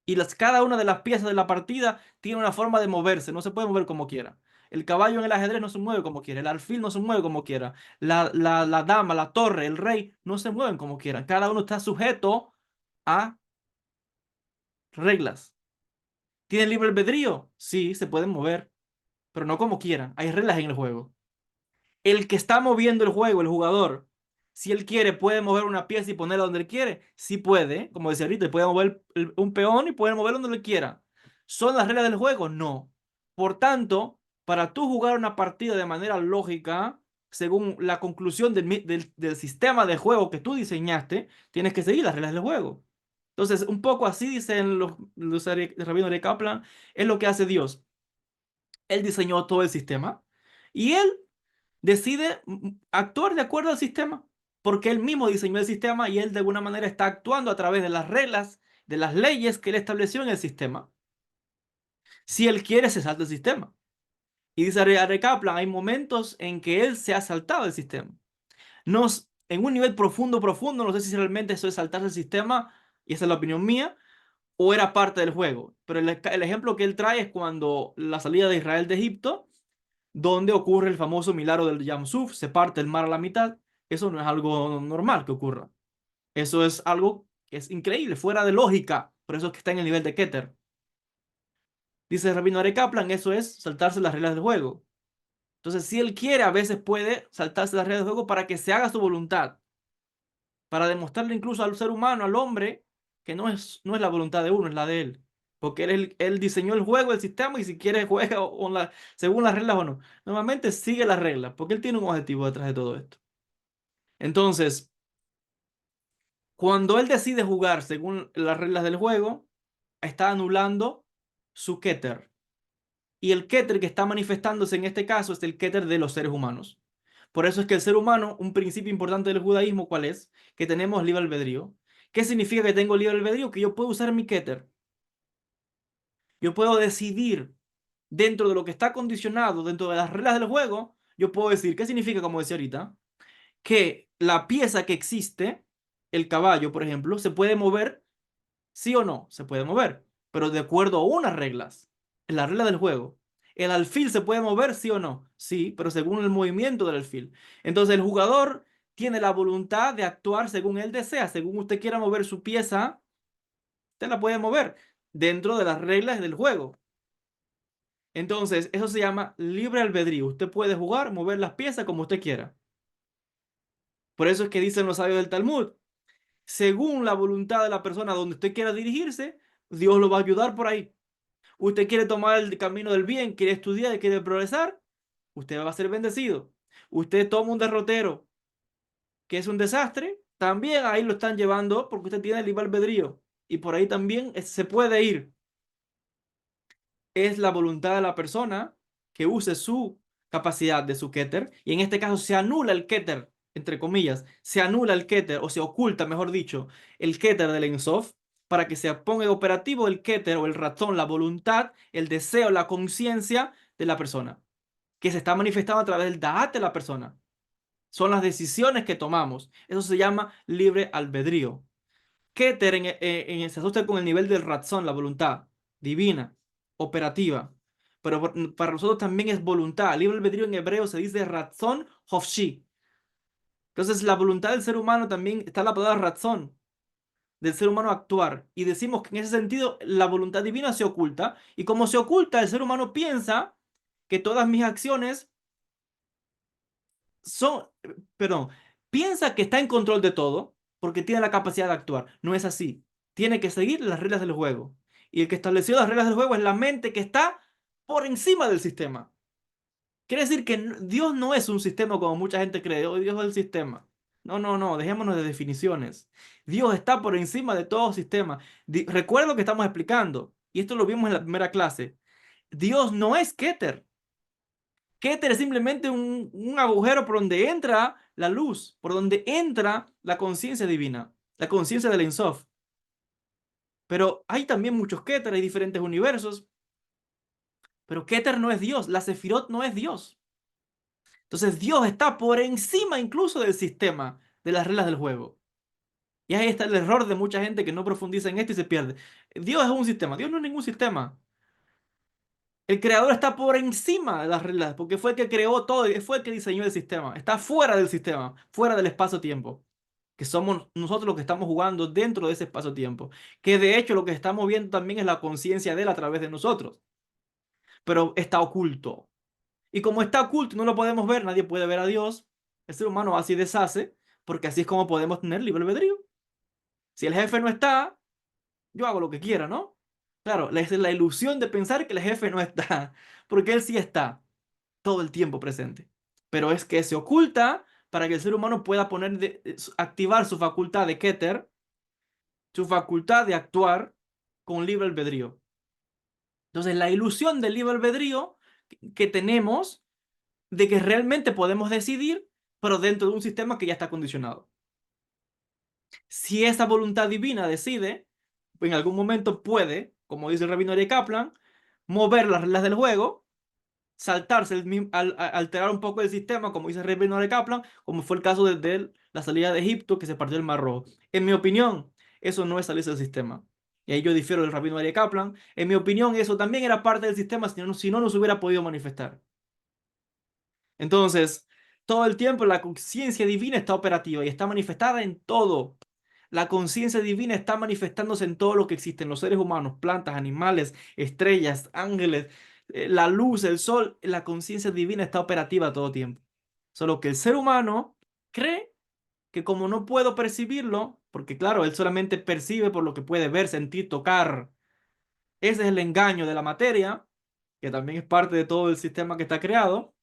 Y cada una de las piezas de la partida tiene una forma de moverse, no se puede mover como quiera. El caballo en el ajedrez no se mueve como quiera, el alfil no se mueve como quiera, la dama, la torre, el rey no se mueven como quieran. Cada uno está sujeto a reglas. ¿Tienen libre albedrío? Sí, se pueden mover, pero no como quieran. Hay reglas en el juego. El que está moviendo el juego, el jugador, si él quiere, puede mover una pieza y ponerla donde él quiere. Sí puede, como decía ahorita, puede mover un peón y puede moverlo donde él quiera. ¿Son las reglas del juego? No. Por tanto, para tú jugar una partida de manera lógica, según la conclusión del sistema de juego que tú diseñaste, tienes que seguir las reglas del juego. Entonces, un poco así dicen los rabinos de Kaplan, es lo que hace Dios. Él diseñó todo el sistema y él decide actuar de acuerdo al sistema, porque él mismo diseñó el sistema y él de alguna manera está actuando a través de las reglas, de las leyes que él estableció en el sistema. Si él quiere, se salta el sistema. Y dice Arie Kaplan, hay momentos en que él se ha saltado el sistema. En un nivel profundo, profundo, no sé si realmente eso es saltarse el sistema, y esa es la opinión mía, o era parte del juego. Pero el ejemplo que él trae es cuando la salida de Israel de Egipto, donde ocurre el famoso milagro del Yam Suf, se parte el mar a la mitad. Eso no es algo normal que ocurra. Eso es algo que es increíble, fuera de lógica. Por eso es que está en el nivel de Keter. Dice Rabino Are Kaplan, eso es saltarse las reglas del juego. Entonces, si él quiere, a veces puede saltarse las reglas del juego para que se haga su voluntad, para demostrarle incluso al ser humano, al hombre, que no es la voluntad de uno, es la de él. Porque él diseñó el juego, el sistema, y si quiere juega según las reglas o no. Normalmente sigue las reglas, porque él tiene un objetivo detrás de todo esto. Entonces, cuando él decide jugar según las reglas del juego, está anulando su Keter. Y el Keter que está manifestándose en este caso es el Keter de los seres humanos. Por eso es que el ser humano, un principio importante del judaísmo, ¿cuál es? Que tenemos libre albedrío. ¿Qué significa que tengo libre albedrío? Que yo puedo usar mi Keter. Yo puedo decidir dentro de lo que está condicionado, dentro de las reglas del juego, yo puedo decir, ¿qué significa, como decía ahorita? Que la pieza que existe, el caballo, por ejemplo, se puede mover, sí o no, se puede mover, pero de acuerdo a unas reglas, en la regla del juego. El alfil se puede mover, sí o no, sí, pero según el movimiento del alfil. Entonces el jugador tiene la voluntad de actuar según él desea, según usted quiera mover su pieza, usted la puede mover dentro de las reglas del juego. Entonces, eso se llama libre albedrío. Usted puede jugar, mover las piezas como usted quiera. Por eso es que dicen los sabios del Talmud, según la voluntad de la persona donde usted quiera dirigirse, Dios lo va a ayudar por ahí. Usted quiere tomar el camino del bien, quiere estudiar, quiere progresar, usted va a ser bendecido. Usted toma un derrotero que es un desastre, también ahí lo están llevando porque usted tiene el libre albedrío. Y por ahí también se puede ir. Es la voluntad de la persona que use su capacidad de su Keter, y en este caso se anula el Keter, entre comillas, se anula el Keter, o se oculta, mejor dicho, el Keter del Ein Sof, para que se ponga operativo el Keter o el razón, la voluntad, el deseo, la conciencia de la persona, que se está manifestando a través del Da'at de la persona. Son las decisiones que tomamos. Eso se llama libre albedrío. Keter se asocia con el nivel del razón, la voluntad divina, operativa. Pero para nosotros también es voluntad. Libre albedrío en hebreo se dice razón hofshi. Entonces, la voluntad del ser humano también está la palabra razón, del ser humano actuar. Y decimos que en ese sentido la voluntad divina se oculta. Y como se oculta, el ser humano piensa que todas mis acciones son, perdón, piensa que está en control de todo porque tiene la capacidad de actuar. No es así. Tiene que seguir las reglas del juego. Y el que estableció las reglas del juego es la mente que está por encima del sistema. Quiere decir que Dios no es un sistema como mucha gente cree. Oh, Dios es el sistema. No, no, no, dejémonos de definiciones. Dios está por encima de todo sistema. Recuerda lo que estamos explicando, y esto lo vimos en la primera clase. Dios no es Keter. Keter es simplemente un agujero por donde entra la luz, por donde entra la conciencia divina, la conciencia del Ein Sof. Pero hay también muchos Keter, hay diferentes universos, pero Keter no es Dios, la Sefirot no es Dios. Entonces Dios está por encima incluso del sistema, de las reglas del juego. Y ahí está el error de mucha gente que no profundiza en esto y se pierde. Dios es un sistema, Dios no es ningún sistema. El creador está por encima de las reglas, porque fue el que creó todo, y fue el que diseñó el sistema. Está fuera del sistema, fuera del espacio-tiempo, que somos nosotros los que estamos jugando dentro de ese espacio-tiempo. Que de hecho lo que estamos viendo también es la conciencia de él a través de nosotros, pero está oculto. Y como está oculto y no lo podemos ver, nadie puede ver a Dios, el ser humano así deshace, porque así es como podemos tener libre albedrío. Si el jefe no está, yo hago lo que quiera, ¿no? Claro, es la ilusión de pensar que el jefe no está, porque él sí está todo el tiempo presente. Pero es que se oculta para que el ser humano pueda activar su facultad de Keter, su facultad de actuar con libre albedrío. Entonces, la ilusión del libre albedrío que tenemos de que realmente podemos decidir, pero dentro de un sistema que ya está condicionado. Si esa voluntad divina decide, en algún momento puede, como dice el rabino Ari Kaplan, mover las reglas del juego, saltarse, alterar un poco el sistema, como dice el rabino Ari Kaplan, como fue el caso de la salida de Egipto, que se partió el Mar Rojo. En mi opinión, eso no es salirse del sistema. Y ahí yo difiero del rabino Ari Kaplan. En mi opinión, eso también era parte del sistema, si no, no se hubiera podido manifestar. Entonces, todo el tiempo la conciencia divina está operativa y está manifestada en todo. La conciencia divina está manifestándose en todo lo que existe, en los seres humanos, plantas, animales, estrellas, ángeles, la luz, el sol. La conciencia divina está operativa todo tiempo. Solo que el ser humano cree que como no puedo percibirlo, porque claro, él solamente percibe por lo que puede ver, sentir, tocar. Ese es el engaño de la materia, que también es parte de todo el sistema que está creado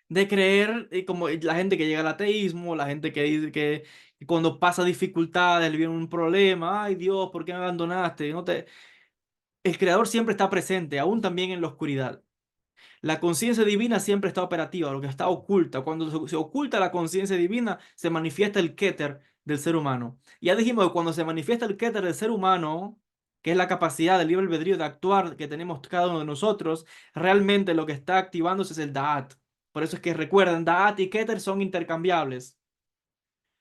de creer, como la gente que llega al ateísmo, la gente que dice que cuando pasa dificultades, le viene un problema, ay Dios, ¿por qué me abandonaste? No te... El creador siempre está presente, aún también en la oscuridad. La conciencia divina siempre está operativa, lo que está oculta. Cuando se oculta la conciencia divina, se manifiesta el Keter del ser humano. Ya dijimos que cuando se manifiesta el Keter del ser humano, que es la capacidad del libre albedrío de actuar que tenemos cada uno de nosotros, realmente lo que está activándose es el Da'at. Por eso es que recuerden, Da'at y Keter son intercambiables.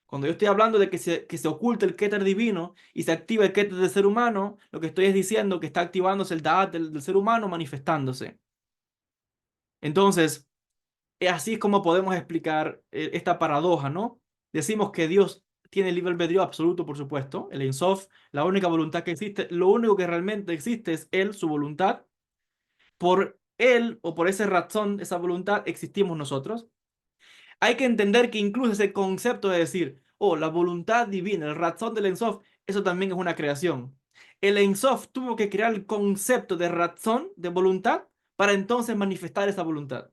Cuando yo estoy hablando de que se oculta el Keter divino y se activa el Keter del ser humano, lo que estoy es diciendo que está activándose el Da'at del ser humano manifestándose. Entonces, así es como podemos explicar esta paradoja, ¿no? Decimos que Dios tiene libre albedrío absoluto, por supuesto, el Ein Sof, la única voluntad que existe, lo único que realmente existe es Él, su voluntad. Por Él o por esa razón, esa voluntad, existimos nosotros. Hay que entender que incluso ese concepto de decir, oh, la voluntad divina, el razón del Ein Sof, eso también es una creación. El Ein Sof tuvo que crear el concepto de razón, de voluntad, para entonces manifestar esa voluntad.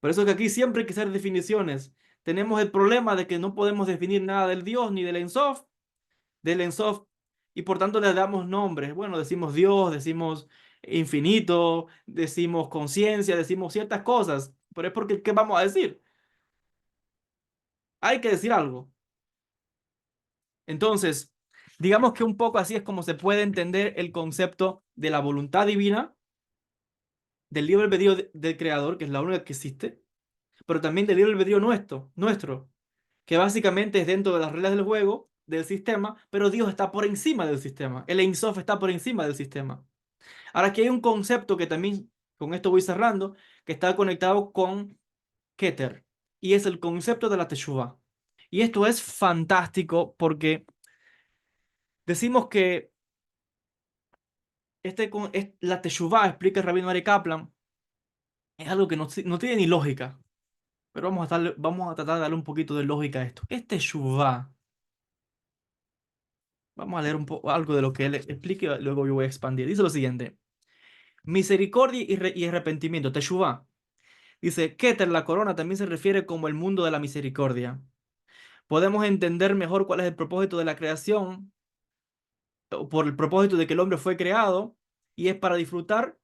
Por eso que aquí siempre hay que hacer definiciones. Tenemos el problema de que no podemos definir nada del Dios ni del Ensof, y por tanto le damos nombres. Bueno, decimos Dios, decimos infinito, decimos conciencia, decimos ciertas cosas, pero es porque, ¿qué vamos a decir? Hay que decir algo. Entonces, digamos que un poco así es como se puede entender el concepto de la voluntad divina, del libre albedrío del Creador, que es la única que existe, pero también del libre albedrío nuestro, que básicamente es dentro de las reglas del juego, del sistema, pero Dios está por encima del sistema. El Ein Sof está por encima del sistema. Ahora, aquí hay un concepto que también, con esto voy cerrando, que está conectado con Keter, y es el concepto de la Teshuvah. Y esto es fantástico porque decimos que la Teshuvah, explica el Rabino Ari Kaplan, es algo que no tiene ni lógica. Pero vamos a tratar de darle un poquito de lógica a esto. ¿Qué es Teshuvah? Vamos a leer un poco algo de lo que él explica y luego yo voy a expandir. Dice lo siguiente: misericordia y arrepentimiento, Teshuvah. Dice, Keter, la corona, también se refiere como el mundo de la misericordia. Podemos entender mejor cuál es el propósito de la creación, o por el propósito de que el hombre fue creado, y es para disfrutar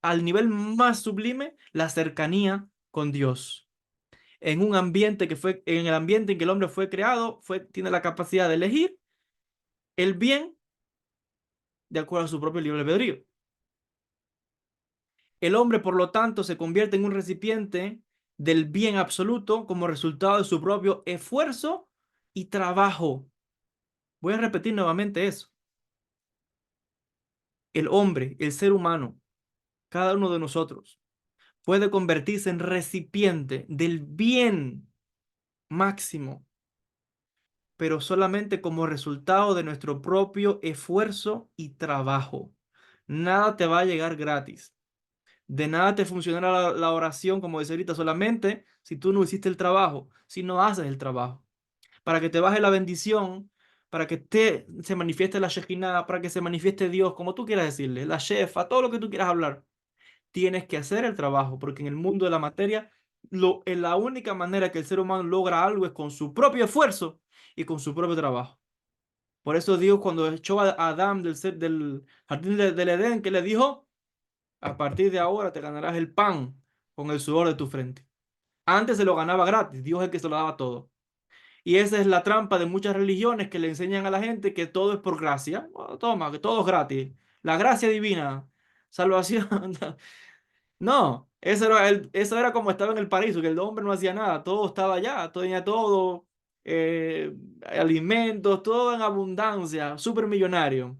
al nivel más sublime, la cercanía con Dios. En el ambiente en que el hombre fue creado, tiene la capacidad de elegir el bien de acuerdo a su propio libre albedrío. El hombre, por lo tanto, se convierte en un recipiente del bien absoluto como resultado de su propio esfuerzo y trabajo. Voy a repetir nuevamente eso. El hombre, el ser humano, cada uno de nosotros, puede convertirse en recipiente del bien máximo, pero solamente como resultado de nuestro propio esfuerzo y trabajo. Nada te va a llegar gratis. De nada te funcionará la oración, como decía ahorita, solamente si tú no hiciste el trabajo, si no haces el trabajo. Para que te baje la bendición, para que se manifieste la Shekhinah, para que se manifieste Dios, como tú quieras decirle, la Shefa, todo lo que tú quieras hablar, tienes que hacer el trabajo, porque en el mundo de la materia, la única manera que el ser humano logra algo es con su propio esfuerzo y con su propio trabajo. Por eso Dios, cuando echó a Adán del jardín del Edén, que le dijo, A partir de ahora te ganarás el pan con el sudor de tu frente. Antes se lo ganaba gratis, Dios es el que se lo daba todo. Y esa es la trampa de muchas religiones que le enseñan a la gente que todo es por gracia. Bueno, toma, que todo es gratis. La gracia divina, salvación. No, eso era como estaba en el paraíso, que el hombre no hacía nada, todo estaba allá, todo tenía todo, eh, alimentos, todo en abundancia, súper millonario.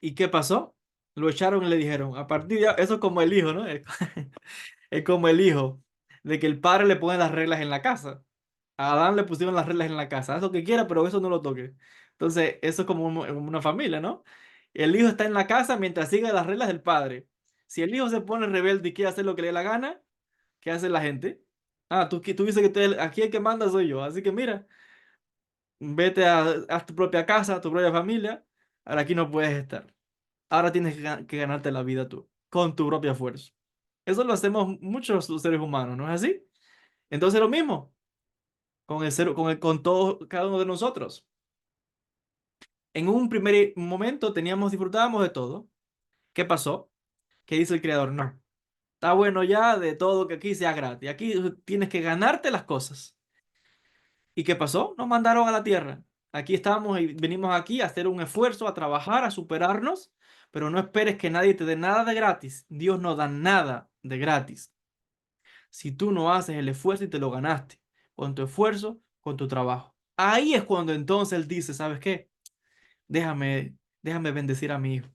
¿Y qué pasó? Lo echaron y le dijeron, a partir de eso es como el hijo, ¿no? Es como el hijo, de que el padre le pone las reglas en la casa. A Adán le pusieron las reglas en la casa, haz lo que quiera, pero eso no lo toque. Entonces, eso es como, como una familia, ¿no? El hijo está en la casa mientras sigue las reglas del padre. Si el hijo se pone rebelde y quiere hacer lo que le dé la gana, ¿qué hace la gente? Ah, tú dices que aquí el que manda soy yo, así que mira, vete a tu propia casa, a tu propia familia, ahora aquí no puedes estar. Ahora tienes que ganarte la vida tú, con tu propia fuerza. Eso lo hacemos muchos los seres humanos, ¿no es así? Entonces lo mismo con todo, cada uno de nosotros. En un primer momento disfrutábamos de todo. ¿Qué pasó? ¿Qué dice el creador? No. Está bueno ya de todo que aquí sea gratis. Aquí tienes que ganarte las cosas. ¿Y qué pasó? Nos mandaron a la tierra. Aquí estamos y venimos aquí a hacer un esfuerzo, a trabajar, a superarnos, pero no esperes que nadie te dé nada de gratis. Dios no da nada de gratis. Si tú no haces el esfuerzo y te lo ganaste, con tu esfuerzo, con tu trabajo. Ahí es cuando entonces Él dice, ¿sabes qué? Déjame bendecir a mi hijo.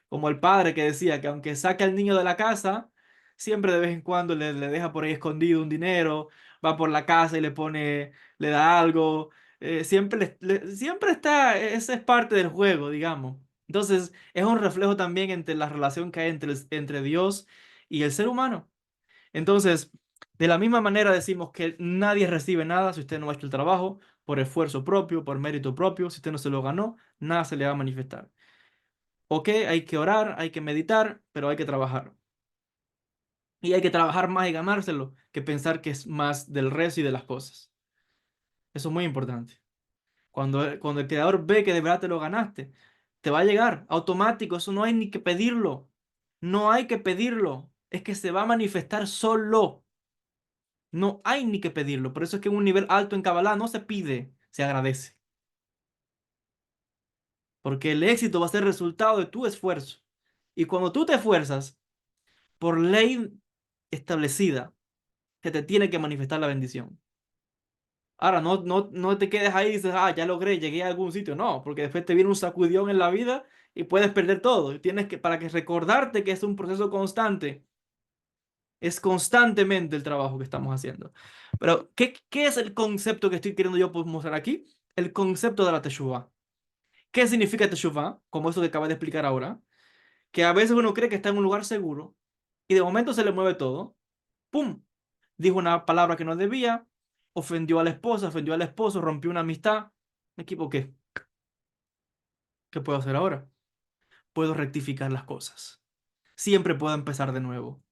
Como el padre que decía que aunque saque al niño de la casa, siempre de vez en cuando le deja por ahí escondido un dinero, va por la casa y le da algo. Siempre está, esa es parte del juego, digamos. Entonces, es un reflejo también entre la relación que hay entre Dios y el ser humano. Entonces, de la misma manera decimos que nadie recibe nada si usted no ha hecho el trabajo, por esfuerzo propio, por mérito propio, si usted no se lo ganó, nada se le va a manifestar. Ok, hay que orar, hay que meditar, pero hay que trabajar. Y hay que trabajar más y ganárselo que pensar que es más del resto y de las cosas. Eso es muy importante. Cuando el creador ve que de verdad te lo ganaste, te va a llegar automático, eso no hay ni que pedirlo. No hay que pedirlo, es que se va a manifestar solo. No hay ni que pedirlo. Por eso es que en un nivel alto en Kabbalah no se pide, se agradece. Porque el éxito va a ser resultado de tu esfuerzo. Y cuando tú te esfuerzas, por ley establecida, se te tiene que manifestar la bendición. Ahora, no te quedes ahí y dices, ah, ya logré, llegué a algún sitio. No, porque después te viene un sacudión en la vida y puedes perder todo. Y tienes que, para que recordarte que es un proceso constante. Es constantemente el trabajo que estamos haciendo. Pero, ¿qué es el concepto que estoy queriendo yo mostrar aquí? El concepto de la Teshuvah. ¿Qué significa Teshuvah? Como eso que acaba de explicar ahora. Que a veces uno cree que está en un lugar seguro y de momento se le mueve todo. ¡Pum! Dijo una palabra que no debía, ofendió a la esposa, ofendió al esposo, rompió una amistad. Me equivoqué. ¿Qué puedo hacer ahora? Puedo rectificar las cosas. Siempre puedo empezar de nuevo.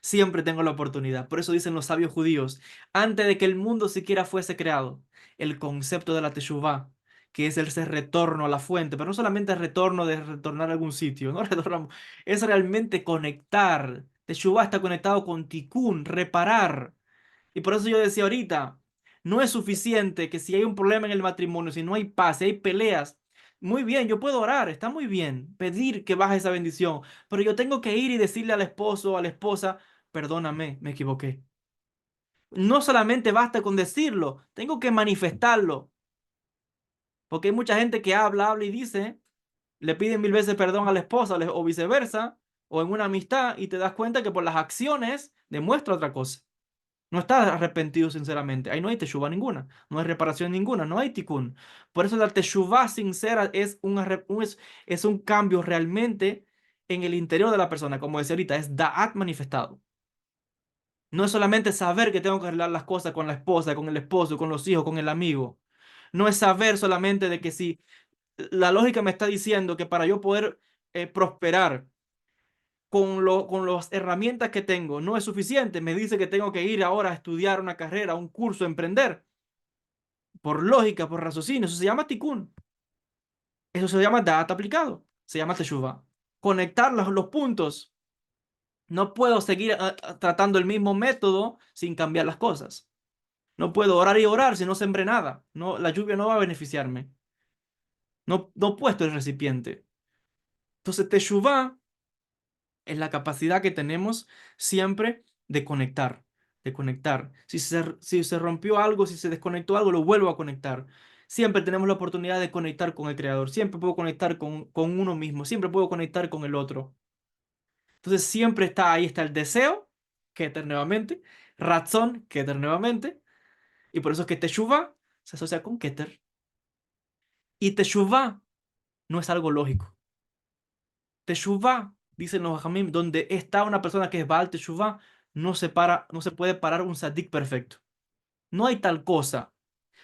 Siempre tengo la oportunidad. Por eso dicen los sabios judíos, antes de que el mundo siquiera fuese creado, el concepto de la teshuvá, que es ese retorno a la fuente, pero no solamente el retorno de retornar a algún sitio, no retornamos, es realmente conectar. Teshuvá está conectado con tikkun, reparar. Y por eso yo decía ahorita, no es suficiente que si hay un problema en el matrimonio, si no hay paz, si hay peleas, muy bien, yo puedo orar, está muy bien, pedir que baje esa bendición, pero yo tengo que ir y decirle al esposo o a la esposa, perdóname, me equivoqué. No solamente basta con decirlo, tengo que manifestarlo, porque hay mucha gente que habla y dice, le piden mil veces perdón a la esposa o viceversa, o en una amistad, y te das cuenta que por las acciones demuestra otra cosa. No estás arrepentido sinceramente. Ahí no hay teshuvah ninguna, no hay reparación ninguna, no hay tikkun. Por eso la teshuvah sincera es un cambio realmente en el interior de la persona. Como decía ahorita, es da'at manifestado. No es solamente saber que tengo que arreglar las cosas con la esposa, con el esposo, con los hijos, con el amigo. No es saber solamente de que si la lógica me está diciendo que para yo poder prosperar con las herramientas que tengo no es suficiente. Me dice que tengo que ir ahora a estudiar una carrera, un curso, emprender. Por lógica, por raciocinio. Eso se llama tikkun. Eso se llama data aplicado. Se llama teshuvah. Conectar los puntos. No puedo seguir tratando el mismo método sin cambiar las cosas. No puedo orar y orar si no sembré nada. No, la lluvia no va a beneficiarme. No, no he puesto el recipiente. Entonces, Teshuvah es la capacidad que tenemos siempre de conectar, de conectar. Si se rompió algo, si se desconectó algo, lo vuelvo a conectar. Siempre tenemos la oportunidad de conectar con el Creador. Siempre puedo conectar con uno mismo. Siempre puedo conectar con el otro. Entonces, siempre está ahí, está el deseo, Keter nuevamente, razón, Keter nuevamente. Y por eso es que Teshuvah se asocia con Keter. Y Teshuvah no es algo lógico. Teshuvah, dicen los Jajamim, donde está una persona que es Baal Teshuvah, no se puede parar un Sadik perfecto. No hay tal cosa.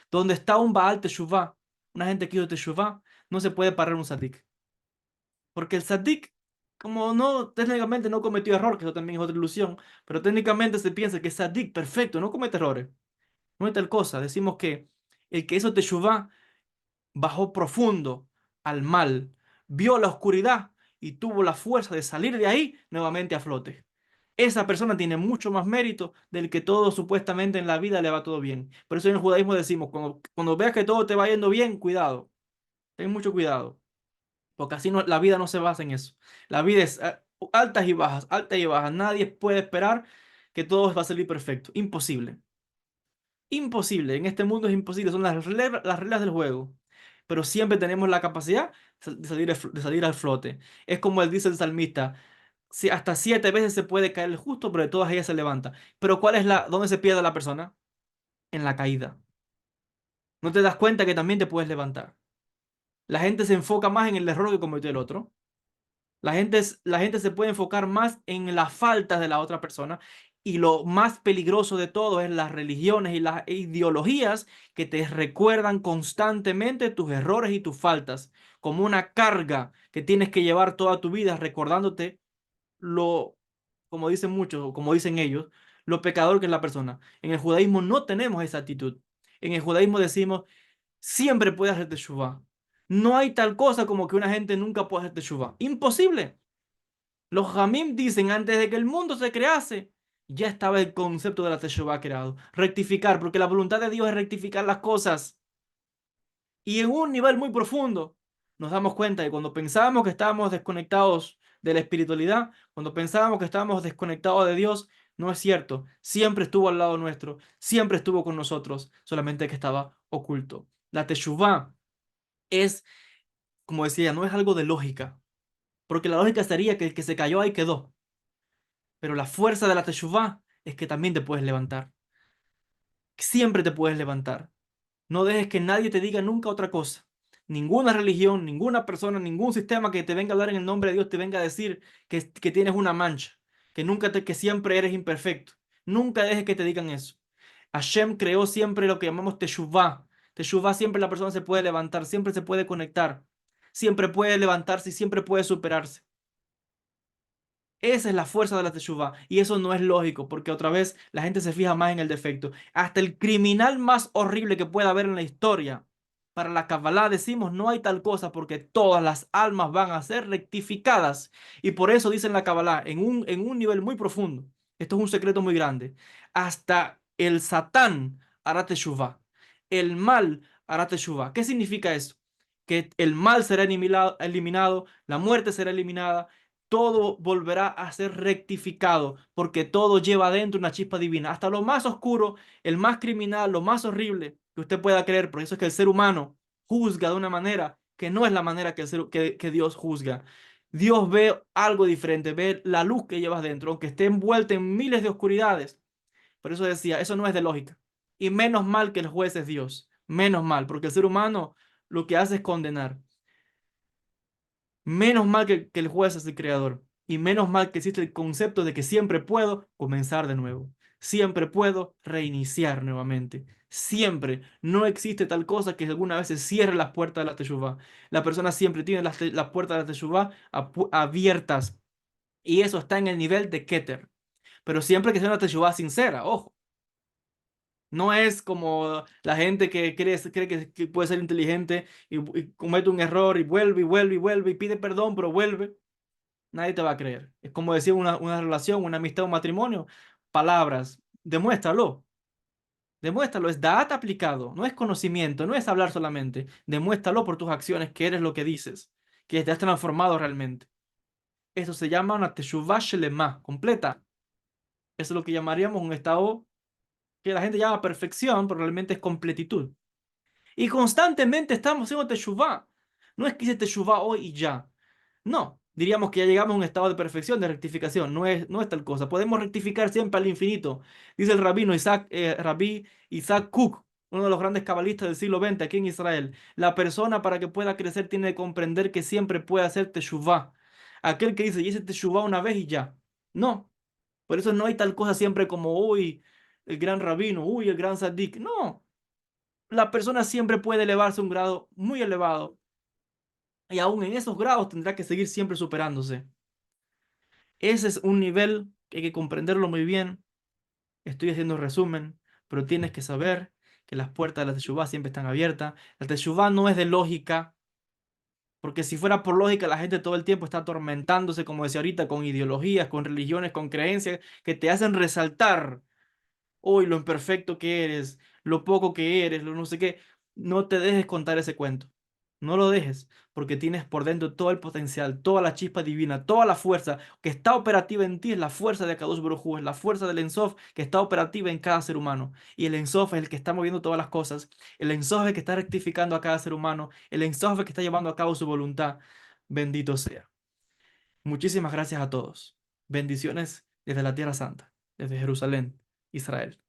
Donde está un Baal Teshuvah, una gente que hizo Teshuvah, no se puede parar un Sadik. Porque el Sadik, como no, técnicamente no cometió error, que eso también es otra ilusión, pero técnicamente se piensa que es Sadik perfecto, no comete errores. No hay tal cosa. Decimos que el que hizo Teshuvah bajó profundo al mal, vio la oscuridad y tuvo la fuerza de salir de ahí nuevamente a flote. Esa persona tiene mucho más mérito del que todo supuestamente en la vida le va todo bien. Por eso en el judaísmo decimos, cuando veas que todo te va yendo bien, cuidado, ten mucho cuidado, porque así no, la vida no se basa en eso. La vida es altas y bajas, altas y bajas. Nadie puede esperar que todo va a salir perfecto. Imposible. Imposible, en este mundo es imposible, son las reglas del juego. Pero siempre tenemos la capacidad de salir al flote. Es como él dice el salmista, si hasta 7 veces se puede caer el justo, pero de todas ellas se levanta. Pero ¿dónde se pierde la persona? En la caída. No te das cuenta que también te puedes levantar. La gente se enfoca más en el error que cometió el otro. La gente se puede enfocar más en las faltas de la otra persona y lo más peligroso de todo es las religiones y las ideologías que te recuerdan constantemente tus errores y tus faltas, como una carga que tienes que llevar toda tu vida recordándote lo, como dicen muchos, o como dicen ellos, lo pecador que es la persona. En el judaísmo no tenemos esa actitud. En el judaísmo decimos, siempre puedes hacer teshuvah. No hay tal cosa como que una gente nunca pueda hacer teshuvah. Imposible. Los Jamim dicen, antes de que el mundo se crease, ya estaba el concepto de la Teshuvah creado. Rectificar, porque la voluntad de Dios es rectificar las cosas. Y en un nivel muy profundo, nos damos cuenta que cuando pensábamos que estábamos desconectados de la espiritualidad, cuando pensábamos que estábamos desconectados de Dios, no es cierto. Siempre estuvo al lado nuestro, siempre estuvo con nosotros, solamente que estaba oculto. La Teshuvah es, como decía, no es algo de lógica, porque la lógica sería que el que se cayó ahí quedó. Pero la fuerza de la Teshuvah es que también te puedes levantar. Siempre te puedes levantar. No dejes que nadie te diga nunca otra cosa. Ninguna religión, ninguna persona, ningún sistema que te venga a hablar en el nombre de Dios te venga a decir que tienes una mancha, que siempre eres imperfecto. Nunca dejes que te digan eso. Hashem creó siempre lo que llamamos Teshuvah. Teshuvah siempre la persona se puede levantar, siempre se puede conectar, siempre puede levantarse y siempre puede superarse. Esa es la fuerza de la teshuva y eso no es lógico porque otra vez la gente se fija más en el defecto. Hasta el criminal más horrible que pueda haber en la historia, para la Kabbalah decimos no hay tal cosa porque todas las almas van a ser rectificadas y por eso dicen la Kabbalah en un nivel muy profundo. Esto es un secreto muy grande. Hasta el Satán hará teshuva. El mal hará teshuva. ¿Qué significa eso? Que el mal será eliminado, la muerte será eliminada, todo volverá a ser rectificado, porque todo lleva adentro una chispa divina. Hasta lo más oscuro, el más criminal, lo más horrible que usted pueda creer. Por eso es que el ser humano juzga de una manera que no es la manera que Dios juzga. Dios ve algo diferente, ve la luz que llevas dentro, aunque esté envuelta en miles de oscuridades. Por eso decía, eso no es de lógica. Y menos mal que el juez es Dios. Menos mal, porque el ser humano lo que hace es condenar. Menos mal que el juez es el creador. Y menos mal que existe el concepto de que siempre puedo comenzar de nuevo. Siempre puedo reiniciar nuevamente. Siempre. No existe tal cosa que alguna vez se cierre las puertas de la Teshuvah. La persona siempre tiene las puertas de la Teshuvah abiertas. Y eso está en el nivel de Keter. Pero siempre que sea una Teshuvah sincera, ojo. No es como la gente que cree que puede ser inteligente y comete un error y vuelve y vuelve y vuelve y pide perdón, pero vuelve. Nadie te va a creer. Es como decir una relación, una amistad, un matrimonio. Palabras. Demuéstralo. Demuéstralo. Es data aplicado. No es conocimiento. No es hablar solamente. Demuéstralo por tus acciones que eres lo que dices. Que te has transformado realmente. Eso se llama una teshuvah shelema, completa. Eso es lo que llamaríamos un estado que la gente llama perfección, pero realmente es completitud. Y constantemente estamos haciendo teshuvah. No es que hice teshuvah hoy y ya. No, diríamos que ya llegamos a un estado de perfección, de rectificación. No es tal cosa. Podemos rectificar siempre al infinito. Dice el rabí Isaac Kook, uno de los grandes cabalistas del siglo XX aquí en Israel. La persona para que pueda crecer tiene que comprender que siempre puede hacer teshuvah. Aquel que dice, y hice teshuvah una vez y ya. No, por eso no hay tal cosa siempre como, uy, el gran rabino, uy, el gran sadik. No, la persona siempre puede elevarse a un grado muy elevado y aún en esos grados tendrá que seguir siempre superándose. Ese es un nivel que hay que comprenderlo muy bien. Estoy haciendo resumen, pero tienes que saber que las puertas de la Teshuvá siempre están abiertas. La Teshuvá no es de lógica, porque si fuera por lógica, la gente todo el tiempo está atormentándose, como decía ahorita, con ideologías, con religiones, con creencias que te hacen resaltar hoy lo imperfecto que eres, lo poco que eres, lo no sé qué. No te dejes contar ese cuento. No lo dejes, porque tienes por dentro todo el potencial, toda la chispa divina, toda la fuerza que está operativa en ti, es la fuerza de Akadosh Baruj Hu, es la fuerza del Ein Sof que está operativa en cada ser humano. Y el Ein Sof es el que está moviendo todas las cosas. El Ein Sof es el que está rectificando a cada ser humano. El Ein Sof es el que está llevando a cabo su voluntad. Bendito sea. Muchísimas gracias a todos. Bendiciones desde la Tierra Santa, desde Jerusalén, Israel.